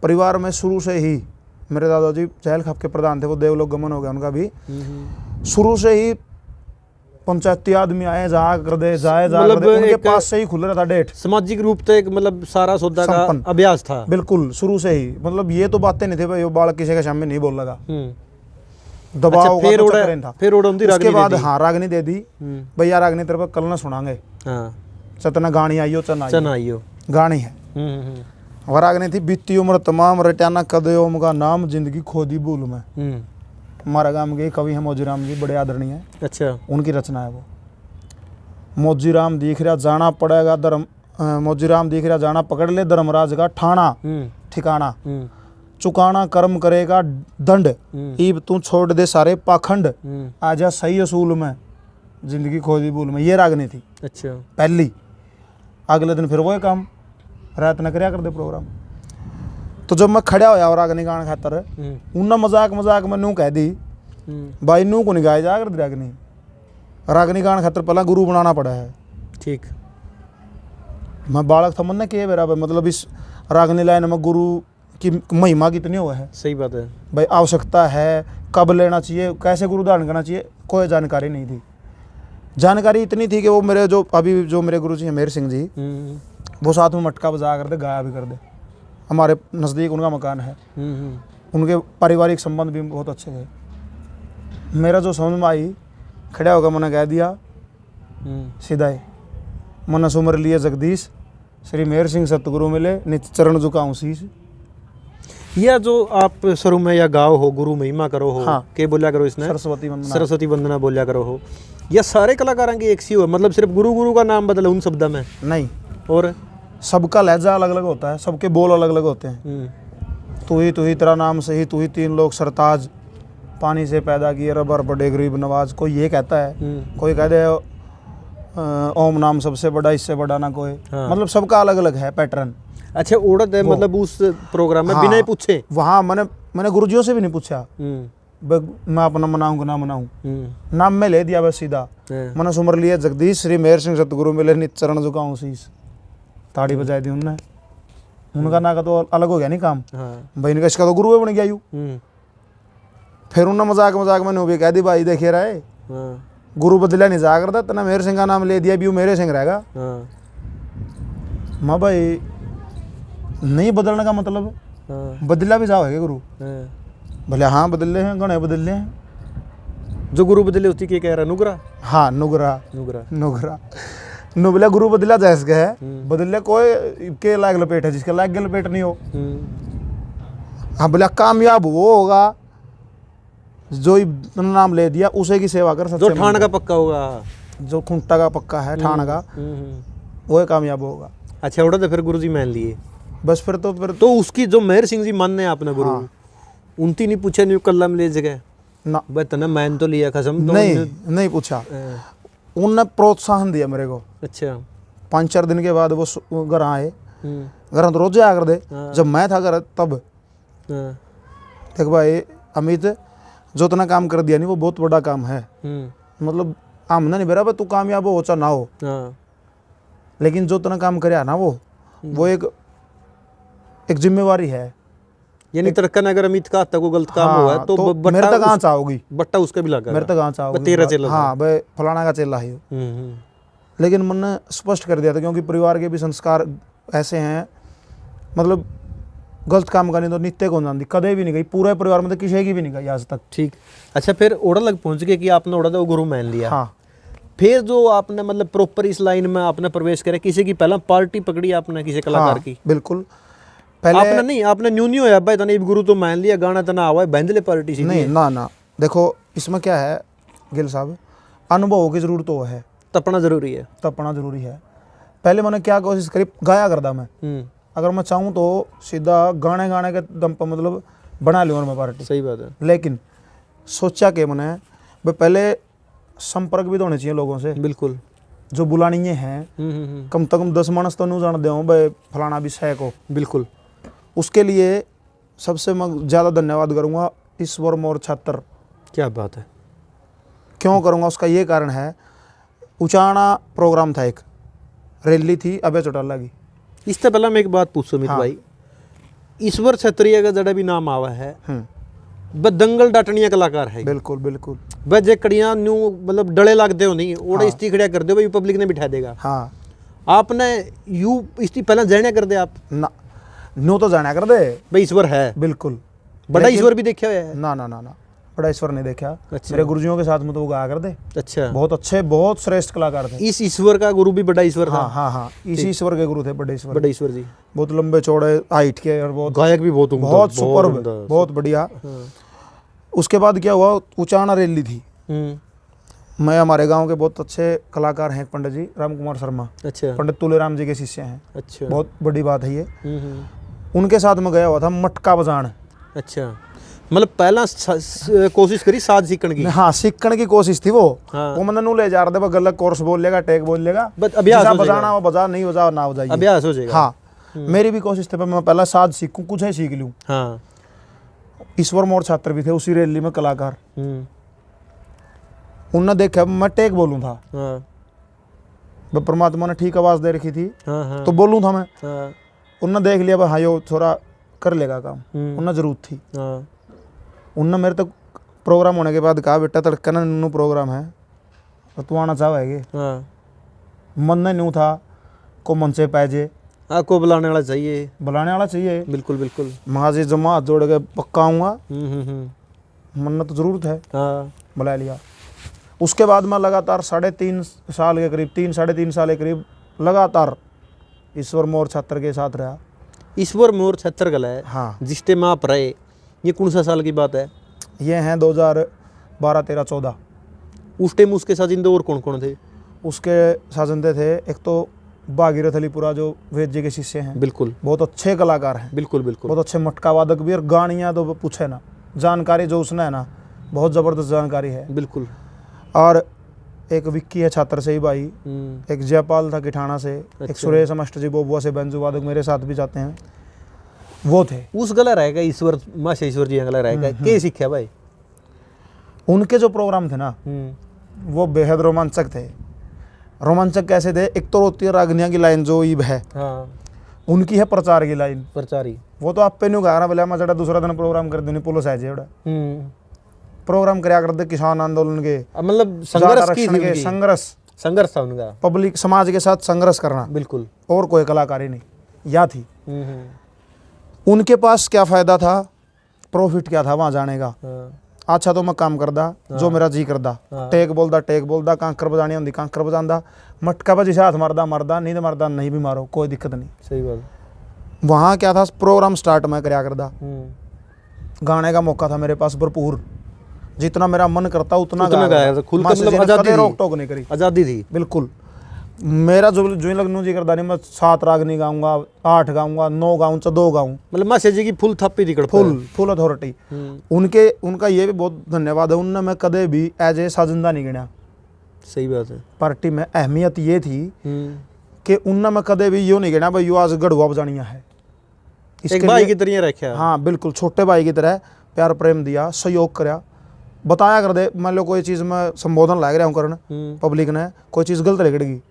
Speaker 1: परिवार में शुरू से ही मेरे दादाजी चहल खप के प्रधान थे, वो देवलोक गमन हो गया उनका भी। शुरू से ही पंचायती आदमी आए जा कर दे, जाए जा कर
Speaker 2: मतलब
Speaker 1: दे, उनके
Speaker 2: एक
Speaker 1: पास से ही खुल रहा था डेट।
Speaker 2: सामाजिक रूप से एक मतलब सारा सौदा का
Speaker 1: संपन्न।
Speaker 2: अभ्यास था।
Speaker 1: बिल्कुल शुरू से ही, मतलब ये तो बातें नहीं थे भाई वो बालक किसी के सामने नहीं बोल लगा,
Speaker 2: अच्छा,
Speaker 1: दबाव
Speaker 2: फिर
Speaker 1: का तो
Speaker 2: उड़ा-
Speaker 1: चक्कर था।
Speaker 2: फिर उड़ाउंदी
Speaker 1: उसके
Speaker 2: रागनी
Speaker 1: बाद
Speaker 2: दे दी।
Speaker 1: हाँ रागनी दे दी, भैया रागनी तेरे पर कल ना सुनाएंगे,
Speaker 2: हाँ
Speaker 1: चतना गानी आइयो चना
Speaker 2: चना आइयो।
Speaker 1: गानी है। और रागनी थी बीती उम्र तमाम रटाना कदयोम का नाम, जिंदगी खोदी भूल में। हमारा गांव के कवि हैं मौजीराम जी, बड़े आदरणीय हैं,
Speaker 2: अच्छा
Speaker 1: उनकी रचना है वो। मौजीराम दिख रहा जाना पड़ेगा धर्म, मौजीराम दिख रहा जाना पकड़ ले धर्मराज का ठाना, ठिकाना चुकाना कर्म करेगा दंड, ईब तू छोड़ दे सारे पाखंड, आजा सही असूल में, जिंदगी खोदी भूल में। ये रागनी थी
Speaker 2: अच्छा।
Speaker 1: पहली। अगले दिन फिर वो काम रात न करया कर दे प्रोग्राम। तो जब मैं खड़ा होया और रागनी गाने खातर, उन्ना मजाक मजाक में नू कह दी भाई नू को नहीं गाया जा कर दी रागनी, रागनी गाने खातर पहला गुरु बनाना पड़ा है।
Speaker 2: ठीक।
Speaker 1: मैं बालक था, मन ने किए बेरा मतलब इस रागनी लाइन में गुरु की महिमा कितनी हुआ है,
Speaker 2: सही बात है।
Speaker 1: भाई आवश्यकता है, कब लेना चाहिए, कैसे गुरु धारण करना चाहिए, कोई जानकारी नहीं थी। जानकारी इतनी थी कि वो मेरे जो अभी जो मेरे गुरु जी हैं मेहर सिंह जी, वो साथ में मटका बजा कर दे, गाया भी कर दे। हमारे नज़दीक उनका मकान है, उनके पारिवारिक संबंध भी बहुत अच्छे थे। मेरा जो समझ में आई, खड़ा होकर मैंने कह दिया सीधा ही, मन सुमर लिए जगदीश, श्री मेहर सिंह सतगुरु मिले, नित चरण झुकाऊं शीश।
Speaker 2: या जो आप शुरू में या गाओ हो, गुरु महिमा करो हो,
Speaker 1: हाँ।
Speaker 2: के बोलिया करो इसने
Speaker 1: सरस्वती वंदना।
Speaker 2: सरस्वती वंदना बोलिया करो हो, या सारे कलाकारों की एक सी हो, मतलब सिर्फ गुरु गुरु का नाम बदला उन शब्द में
Speaker 1: नहीं,
Speaker 2: और
Speaker 1: सबका लहजा अलग अलग होता है, सबके बोल अलग अलग होते हैं। तू ही तेरा नाम सही, तू ही 3 लोग सरताज, पानी से पैदा किए रबर बड़े गरीब नवाज, कोई ये कहता है, कोई कह दे ओम नाम सबसे बड़ा, इससे बड़ा ना कोई।
Speaker 2: हाँ।
Speaker 1: मतलब सबका अलग अलग है पैटर्न।
Speaker 2: अच्छा उड़द है, मतलब उस प्रोग्राम में बिना ही पूछे
Speaker 1: वहाँ मैंने गुरुजियों से भी नहीं पूछा मैं अपना मनाऊँ ना मनाऊँ, नाम में ले दिया बस सीधा। मैंने सुमर लिया जगदीश, श्री मेहर सिंह सतगुरु मिले, नित चरण झुकाऊं शीश। ताड़ी बजाई दी उनने, उनका ना का तो अलग हो गया नहीं काम। भाई इनका इसका तो गुरु बन गया यूँ। फिर उन्होंने मजाक मजाक में भी कह दी भाई देखिए रहे गुरु बदला नहीं जा करता, तना मेहर सिंह का नाम ले दिया, भी मेरे सिंह रहेगा। माँ भाई नहीं बदलने का मतलब बदला भी जाओ है गुरु, भले हाँ बदले हैं, गणे बदले हैं।
Speaker 2: जो गुरु बदले उसकी क्या कह रहा, नुगरा?
Speaker 1: हाँ नुगरा
Speaker 2: नुगरा
Speaker 1: नुगरा नुबला गुरु बदला जैस के है, बदले कोई के लाग लपेट है, जिसके लाग लपेट नहीं हो। हाँ बोला कामयाब वो होगा जो ही नाम ले दिया उसे की सेवा कर,
Speaker 2: जो
Speaker 1: सच्चे मन
Speaker 2: ठाण का पक्का होगा।
Speaker 1: से। जो खुंटा का पक्का है, ठाण का, वो कामयाब होगा।
Speaker 2: अच्छा उड़ा तो फिर गुरु जी मान लिए।
Speaker 1: बस फिर तो
Speaker 2: तो उसकी जो मेहर सिंह जी मानने आपने गुरु,
Speaker 1: हाँ।
Speaker 2: उनती नहीं पूछा नहीं कल्ला में ले जगह
Speaker 1: ना,
Speaker 2: भाई तना मान तो लिया कसम तो
Speaker 1: नहीं पूछा। उनने प्रोत्साहन दिया मेरे को।
Speaker 2: अच्छा
Speaker 1: 5-4 दिन के बाद वो घर आए।
Speaker 2: हम्म,
Speaker 1: घर तो रोज आया कर दे।
Speaker 2: हाँ।
Speaker 1: जब मैं था घर तब,
Speaker 2: हाँ,
Speaker 1: देख भाई अमित, जो इतना काम कर दिया नहीं वो बहुत बड़ा काम है। मतलब आमना नहीं बेरा, तू कामयाब हो चाहे ना हो,
Speaker 2: हाँ,
Speaker 1: लेकिन जो इतना काम करे ना वो एक जिम्मेवारी है।
Speaker 2: यानी तरक्कन अगर अमित का तक को गलत काम हुआ है तो
Speaker 1: मेरे तक कहाँ चाहोगी,
Speaker 2: बट्टा उसका भी लगा
Speaker 1: मेरे तक कहाँ चाहोगी।
Speaker 2: तेरा चेला
Speaker 1: हाँ भाई फलाना का चेला ही हो। लेकिन मैंने स्पष्ट कर दिया था, क्योंकि परिवार के भी संस्कार ऐसे हैं, मतलब गलत काम करने तो नित्य को जानती कदे भी नहीं गई, पूरे परिवार में तो किसी की भी नहीं गई आज तक।
Speaker 2: ठीक। अच्छा फिर ओड़ा लग पहुंच गए कि आपने ओड़ा तो गुरु मान लिया।
Speaker 1: हाँ।
Speaker 2: फिर जो आपने मतलब प्रॉपर इस लाइन में आपने प्रवेश करे, किसी की पहला पार्टी पकड़ी आपने किसी कलाकार
Speaker 1: हाँ,
Speaker 2: की?
Speaker 1: बिल्कुल। पहले
Speaker 2: आपने नहीं, आपने न्यू न्यू है भाई तना गुरु तो मान लिया, गाना तना आवा बंदले पार्टी सी
Speaker 1: नहीं, ना देखो इसमें क्या है गिल साहब, अनुभव की जरूरत तो है,
Speaker 2: तपना जरूरी है,
Speaker 1: तपना जरूरी है। पहले मैंने क्या कोशिश करी, गाया करदा मैं, अगर मैं चाहूँ तो सीधा गाने के दम पर मतलब बना लूँ मैं पार्टी।
Speaker 2: सही बात है।
Speaker 1: लेकिन सोचा कि मैंने भाई पहले संपर्क भी तो होने चाहिए लोगों से।
Speaker 2: बिल्कुल।
Speaker 1: जो बुलानिए हैं कम से कम 10 मानस तो नहीं जान दे भाई फलाना विषय को।
Speaker 2: बिल्कुल।
Speaker 1: उसके लिए सबसे मैं ज़्यादा धन्यवाद करूँगा ईश्वर मोर छात्र।
Speaker 2: क्या बात है।
Speaker 1: क्यों करूँगा, उसका ये कारण है, उचाना प्रोग्राम था, एक रैली थी अभय चौटाला की।
Speaker 2: इससे पहले मैं एक बात पूछूं अमित भाई, ईश्वर क्षत्रिय का जड़ा भी नाम आवा है, वह दंगल डाटनिया कलाकार है।
Speaker 1: बिल्कुल बिल्कुल।
Speaker 2: वह जे कड़ियाँ न्यू मतलब डले लगते हो नहीं ओड़ा इस्ती खड़िया कर दो भाई पब्लिक ने बिठा देगा।
Speaker 1: हाँ।
Speaker 2: आपने यू इस्ती पहले जाने कर दे आप
Speaker 1: ना, नो तो जाना कर दे
Speaker 2: भाई ईश्वर है।
Speaker 1: बिल्कुल।
Speaker 2: बड़ा ईश्वर भी देखा हुआ है?
Speaker 1: ना बड़ा ईश्वर नहीं देखा।
Speaker 2: अच्छा।
Speaker 1: मेरे गुरुजियों के साथ में तो वो गाया कर दे।
Speaker 2: अच्छा।
Speaker 1: बहुत अच्छे, बहुत श्रेष्ठ कलाकार थे।
Speaker 2: इस ईश्वर का गुरु भी बड़ा ईश्वर था?
Speaker 1: हाँ, इसी ईश्वर के गुरु थे, बड़े ईश्वर।
Speaker 2: बड़े ईश्वर जी
Speaker 1: बहुत लंबे चौड़े हाइट के और बहुत
Speaker 2: गायक भी बहुत
Speaker 1: सुपर्ब, बहुत बढ़िया। उसके बाद क्या हुआ, उचाना रैली थी। मैं, हमारे गांव के बहुत अच्छे कलाकार हैं पंडित जी राम कुमार शर्मा। अच्छा। पंडित तुलेराम जी के शिष्य हैं। अच्छा। बहुत बड़ी बात है ये। उनके साथ में गया हुआ था मटका बजान। अच्छा।
Speaker 2: मतलब पहला कोशिश करी साज सीखने की?
Speaker 1: हाँ, सीखने की कोशिश थी वो। हाँ। वो मैंने नू ले जा रहे थे, गलत कोर्स बोल लेगा, टेक बोल लेगा, अभ्यास बजाना वो बजा, नहीं बजा ना बजाइए,
Speaker 2: अभ्यास हो जाएगा।
Speaker 1: हाँ। मेरी भी कोशिश थी, मैं पहला साज सीखूं, कुछ है सीख लूं। हाँ। ईश्वर मोर छात्र भी थे उसी रैली में कलाकार। उन्होंने देखा मैं टेक बोलूं था। हाँ। परमात्मा ने ठीक आवाज दे रखी थी। हाँ। तो बोलूं था मैं। हाँ। उन्होंने देख लिया भाई यो थोड़ा कर लेगा काम, उन्हें जरूरत थी। हाँ। उन्होंने मेरे तक प्रोग्राम होने के बाद कहा, बेटा तड़कन नू प्रोग्राम है तो तू आना चाहेगे? हाँ। मन नहीं था को मन से पैजे
Speaker 2: आपको बुलाने वाला चाहिए,
Speaker 1: बुलाने वाला चाहिए।
Speaker 2: बिल्कुल बिल्कुल।
Speaker 1: महाजी जमा हाथ जोड़ के पक्का आऊँगा, मन तो जरूरत है। हाँ। बुला लिया। उसके बाद मैं लगातार 3.5 साल के करीब, 3-3.5 साल के करीब लगातार ईश्वर मोर छात्र के साथ रहा।
Speaker 2: ईश्वर मोर छात्र कला है।
Speaker 1: हाँ।
Speaker 2: जिस टाइम आप रहे, ये कौन सा साल की बात है?
Speaker 1: ये हैं 2012, 13, 14।
Speaker 2: उस टाइम उसके साजिंदे और कौन कौन थे?
Speaker 1: उसके साजिंदे थे एक तो भागीरथ अलीपुरा जो वेद जी के शिष्य हैं।
Speaker 2: बिल्कुल।
Speaker 1: बहुत अच्छे कलाकार हैं। बिल्कुल बिल्कुल। बहुत अच्छे मटका वादक भी, और गानियाँ तो पूछे ना, जानकारी जो उसने है ना, बहुत ज़बरदस्त जानकारी है। बिल्कुल। और एक विक्की है छात्र से ही भाई, एक जयपाल था किठाना से। अच्छा। एक सुरेश अमष्ट जी बोबुआ से बेंजू वादक मेरे साथ भी जाते हैं, वो थे। उस
Speaker 2: गला रहेगा ईश्वर माशा ईश्वर जी गला रहेगा के सीखा भाई?
Speaker 1: उनके जो प्रोग्राम थे ना वो बेहद रोमांचक थे। रोमांचक कैसे थे, एक तो होती है रागनिया की लाइन जो ईब है। हाँ। उनकी है प्रचार की लाइन। प्रचारी वो तो आप पे नहीं गा रहा, बोले मैं जरा दूसरा दिन प्रोग्राम कर दूनी पुलिस है जेड़ा प्रोग्राम कराया करते किसान आंदोलन के, मतलब संघर्ष की संघर्ष था उनका, पब्लिक समाज के साथ संघर्ष करना। बिल्कुल। और कोई कलाकारी नहीं या थी। उनके पास क्या फायदा था, प्रॉफिट क्या था वहां जाने का? अच्छा तो मैं काम करदा जो मेरा जी करदा, टेक बोलदा, कांकर बजानी होंदी कांकर बजांदा, मटका बजी से हाथ मारदा नींद मारदा नहीं भी मारो कोई दिक्कत नहीं। सही बात। वहाँ क्या था, प्रोग्राम स्टार्ट मैं कराया करदा, गाने का मौका था मेरे पास भरपूर, जितना मेरा मन करता उतना
Speaker 2: उतना गाया था, खुल के
Speaker 1: मास्टर
Speaker 2: मतलब
Speaker 1: जी ने
Speaker 2: आजादी
Speaker 1: कदे
Speaker 2: थी।
Speaker 1: रोक टोक नहीं करी,
Speaker 2: आज़ादी थी।
Speaker 1: बिल्कुल। मेरा जो जो लगनू जी करदा नहीं, मैं 7 रागनी गाऊंगा, 8 गाऊंगा, 9 गाऊं, 2 गाऊं,
Speaker 2: मतलब मास्टर जी की फुल थप्पी दिखड़
Speaker 1: फुल अथॉरिटी। उनका ये भी बहुत धन्यवाद है, उनने मैं कदे भी एज ए साजिंदा नहीं गिना।
Speaker 2: सही बात है।
Speaker 1: पार्टी में अहमियत ये थी कि उनने मैं कदे भी यो नहीं गिना भाई यो आज गढ़वा बजानिया है,
Speaker 2: एक भाई की तरह रखा।
Speaker 1: हाँ बिल्कुल, छोटे भाई की तरह प्यार प्रेम दिया, सहयोग कराया, बताया कर दे। मान लो कोई चीज़ में संबोधन लाग रहा हूँ करन, पब्लिक ने कोई चीज़ गलत रगड़गी,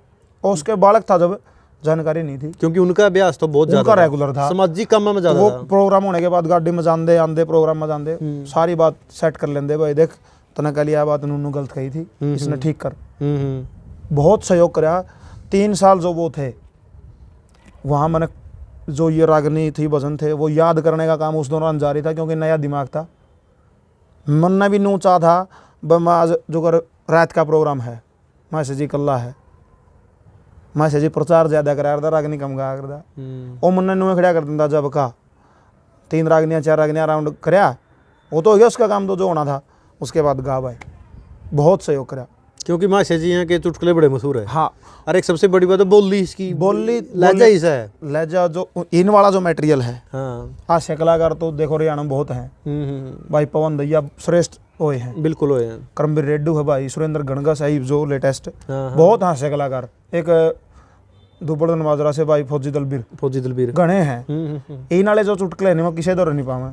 Speaker 1: और उसके बालक था जब जानकारी नहीं थी,
Speaker 2: क्योंकि उनका अभ्यास तो बहुत
Speaker 1: उनका
Speaker 2: ज्यादा
Speaker 1: रेगुलर था,
Speaker 2: सामाजिक काम में ज्यादा
Speaker 1: वो
Speaker 2: था।
Speaker 1: प्रोग्राम होने के बाद गाड़ी में जान दे आंदे, प्रोग्राम में जान दे, सारी बात सेट कर लेंदे, भाई देख तना कल यह बात नूनू गलत कही थी, इसने ठीक कर। बहुत सहयोग कराया। 3 साल जो वो थे वहाँ, मैंने जो ये रागनी थी, भजन थे, वो याद करने का काम उस दौरान जारी था, क्योंकि नया दिमाग था। मन ने भी नू चाह था मैं आज जो कर रात का प्रोग्राम है, मासे जी कल्ला है, मासे जी प्रचार ज़्यादा करा करता, रागनी कम गाया करता। और मन ने नू खड़ा कर दिंदा, जब का 3 रागनियाँ 4 रागनियाँ राउंड कराया, वो तो हो गया उसका काम, तो जो होना था। उसके बाद गा भाई बहुत सहयोग करा,
Speaker 2: क्योंकि मास्टर जी यहाँ के चुटकुले बड़े मशहूर है।
Speaker 1: हाँ,
Speaker 2: और एक सबसे बड़ी बात है बोली, इसकी
Speaker 1: बोली
Speaker 2: लहजा ही सा है।
Speaker 1: लहजा जो इन वाला जो मटेरियल है,
Speaker 2: हाँ।
Speaker 1: हास्य कलाकार तो देखो हरियाणा में बहुत हैं। भाई पवन दैया श्रेष्ठ हुए हैं,
Speaker 2: बिल्कुल हुए हैं।
Speaker 1: करमवीर रेड्डू है भाई, सुरेंद्र गणगा साहिब जो लेटेस्ट,
Speaker 2: हाँ।
Speaker 1: बहुत हास्य कलाकार। एक दुबड़न माजरा से भाई फौजी दलबीर गणे हैं। इन वाले जो चुटकुले नहीं, वो किसी दौर नहीं पावे,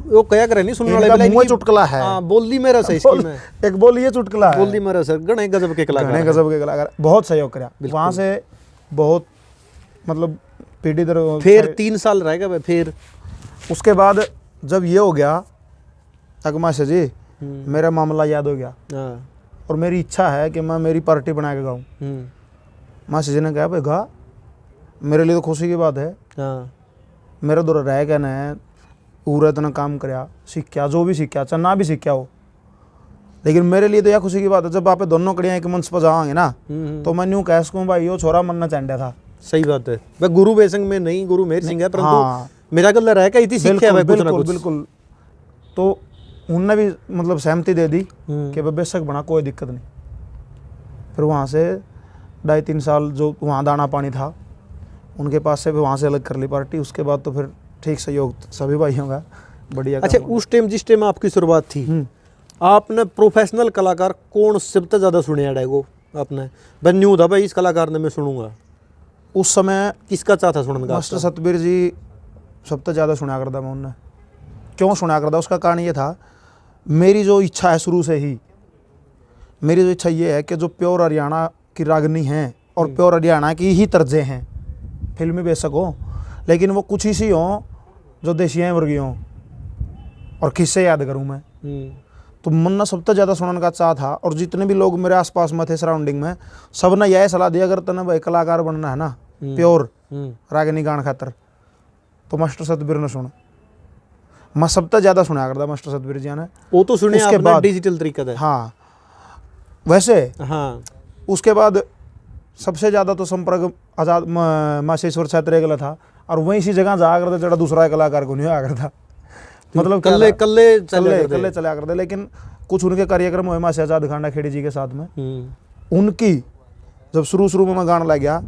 Speaker 2: वो कया करे नहीं सुनने
Speaker 1: इनका
Speaker 2: वाले
Speaker 1: मुंह चुटकुला है।
Speaker 2: हाँ, बोली मेरा सही इसकी में
Speaker 1: एक बोली ये चुटकुला है,
Speaker 2: बोली मेरा सर गणे गजब के कलाकार
Speaker 1: गणे
Speaker 2: हैं।
Speaker 1: गजब के कलाकार, बहुत सहयोग करा वहाँ से, बहुत मतलब पीढ़ी दर।
Speaker 2: फिर 3 साल रहेगा भाई। फिर
Speaker 1: उसके बाद जब ये हो गया, अगमा से जी मेरा मामला याद हो गया,
Speaker 2: हाँ।
Speaker 1: और मेरी इच्छा है कि मैं मेरी पार्टी बना के गाऊँ। मासी जी ने कहा भाई गा, मेरे लिए तो खुशी की बात है।
Speaker 2: हाँ।
Speaker 1: मेरा दौर रह कहना है पूरा इतना काम कराया, सीखा जो भी सीखा, चाहे ना भी सीखा हो, लेकिन मेरे लिए तो यह खुशी की बात है जब आप दोनों कड़ियाँ एक मंच पर जाओगे ना, तो मैं यूँ कह सकूँ भाई यो छोरा मनना चाहता था।
Speaker 2: सही बात है भाई। गुरु बेसंग में नहीं, गुरु मेहर सिंह है, परंतु
Speaker 1: हाँ,
Speaker 2: मेरा गल रह के इतनी सीखा है भाई कुछ ना कुछ।
Speaker 1: बिल्कुल। तो उनने भी मतलब सहमति दे दी कि भाई बेशक बना, कोई दिक्कत नहीं। फिर वहाँ से 2.5-3 साल जो वहाँ दाना पानी था उनके पास से, फिर वहाँ से अलग कर ली पार्टी। उसके बाद तो फिर ठीक सहयोग सभी भाइयों का बढ़िया।
Speaker 2: अच्छा, उस टाइम जिस टाइम आपकी शुरुआत थी, आपने प्रोफेशनल कलाकार कौन सबसे ज़्यादा सुने अड़ेगो आपने? बनू था भाई इस कलाकार ने मैं सुनूंगा,
Speaker 1: उस समय
Speaker 2: किसका चाहता सुनने का?
Speaker 1: मास्टर सतबीर जी सबसे ज़्यादा सुना करता मैं उन्हें। क्यों सुना करता, उसका कारण ये था, मेरी जो इच्छा है शुरू से ही, मेरी जो इच्छा ये है कि जो प्योर हरियाणा की रागनी हैं और प्योर हरियाणा की ही तर्जें हैं, फिल्मी बेशक हो, लेकिन वो कुछ ही सी हों जो देशियाँ वर्गी हों और किससे याद करूँ मैं। तो मुन्ना सबसे ज़्यादा सुनने का चाह था, और जितने भी लोग मेरे आसपास में थे सराउंडिंग में, सब ने यह सलाह दिया अगर तने भाई कलाकार बनना है ना प्योर रागनी गान खातर, तो मास्टर सतबीर ने सुना। मैं सबसे ज़्यादा सुना करता मास्टर सतबीर जी ने।
Speaker 2: वो तो सुने
Speaker 1: उसके
Speaker 2: आपने
Speaker 1: बाद
Speaker 2: डिजिटल तरीका था।
Speaker 1: हाँ, वैसे
Speaker 2: हाँ।
Speaker 1: उसके बाद सबसे ज़्यादा तो संपर्क आज़ाद माशेश्वर छात्रे गला था, और वहीं सी जगह जा करता जरा दूसरा कलाकार को नहीं आ करता, मतलब
Speaker 2: कल्ले
Speaker 1: चला करते। लेकिन कुछ उनके कार्यक्रम हुए मासे आजाद खांडा खेड़ी जी के साथ में, उनकी जब शुरू में मैं गाना लग गया,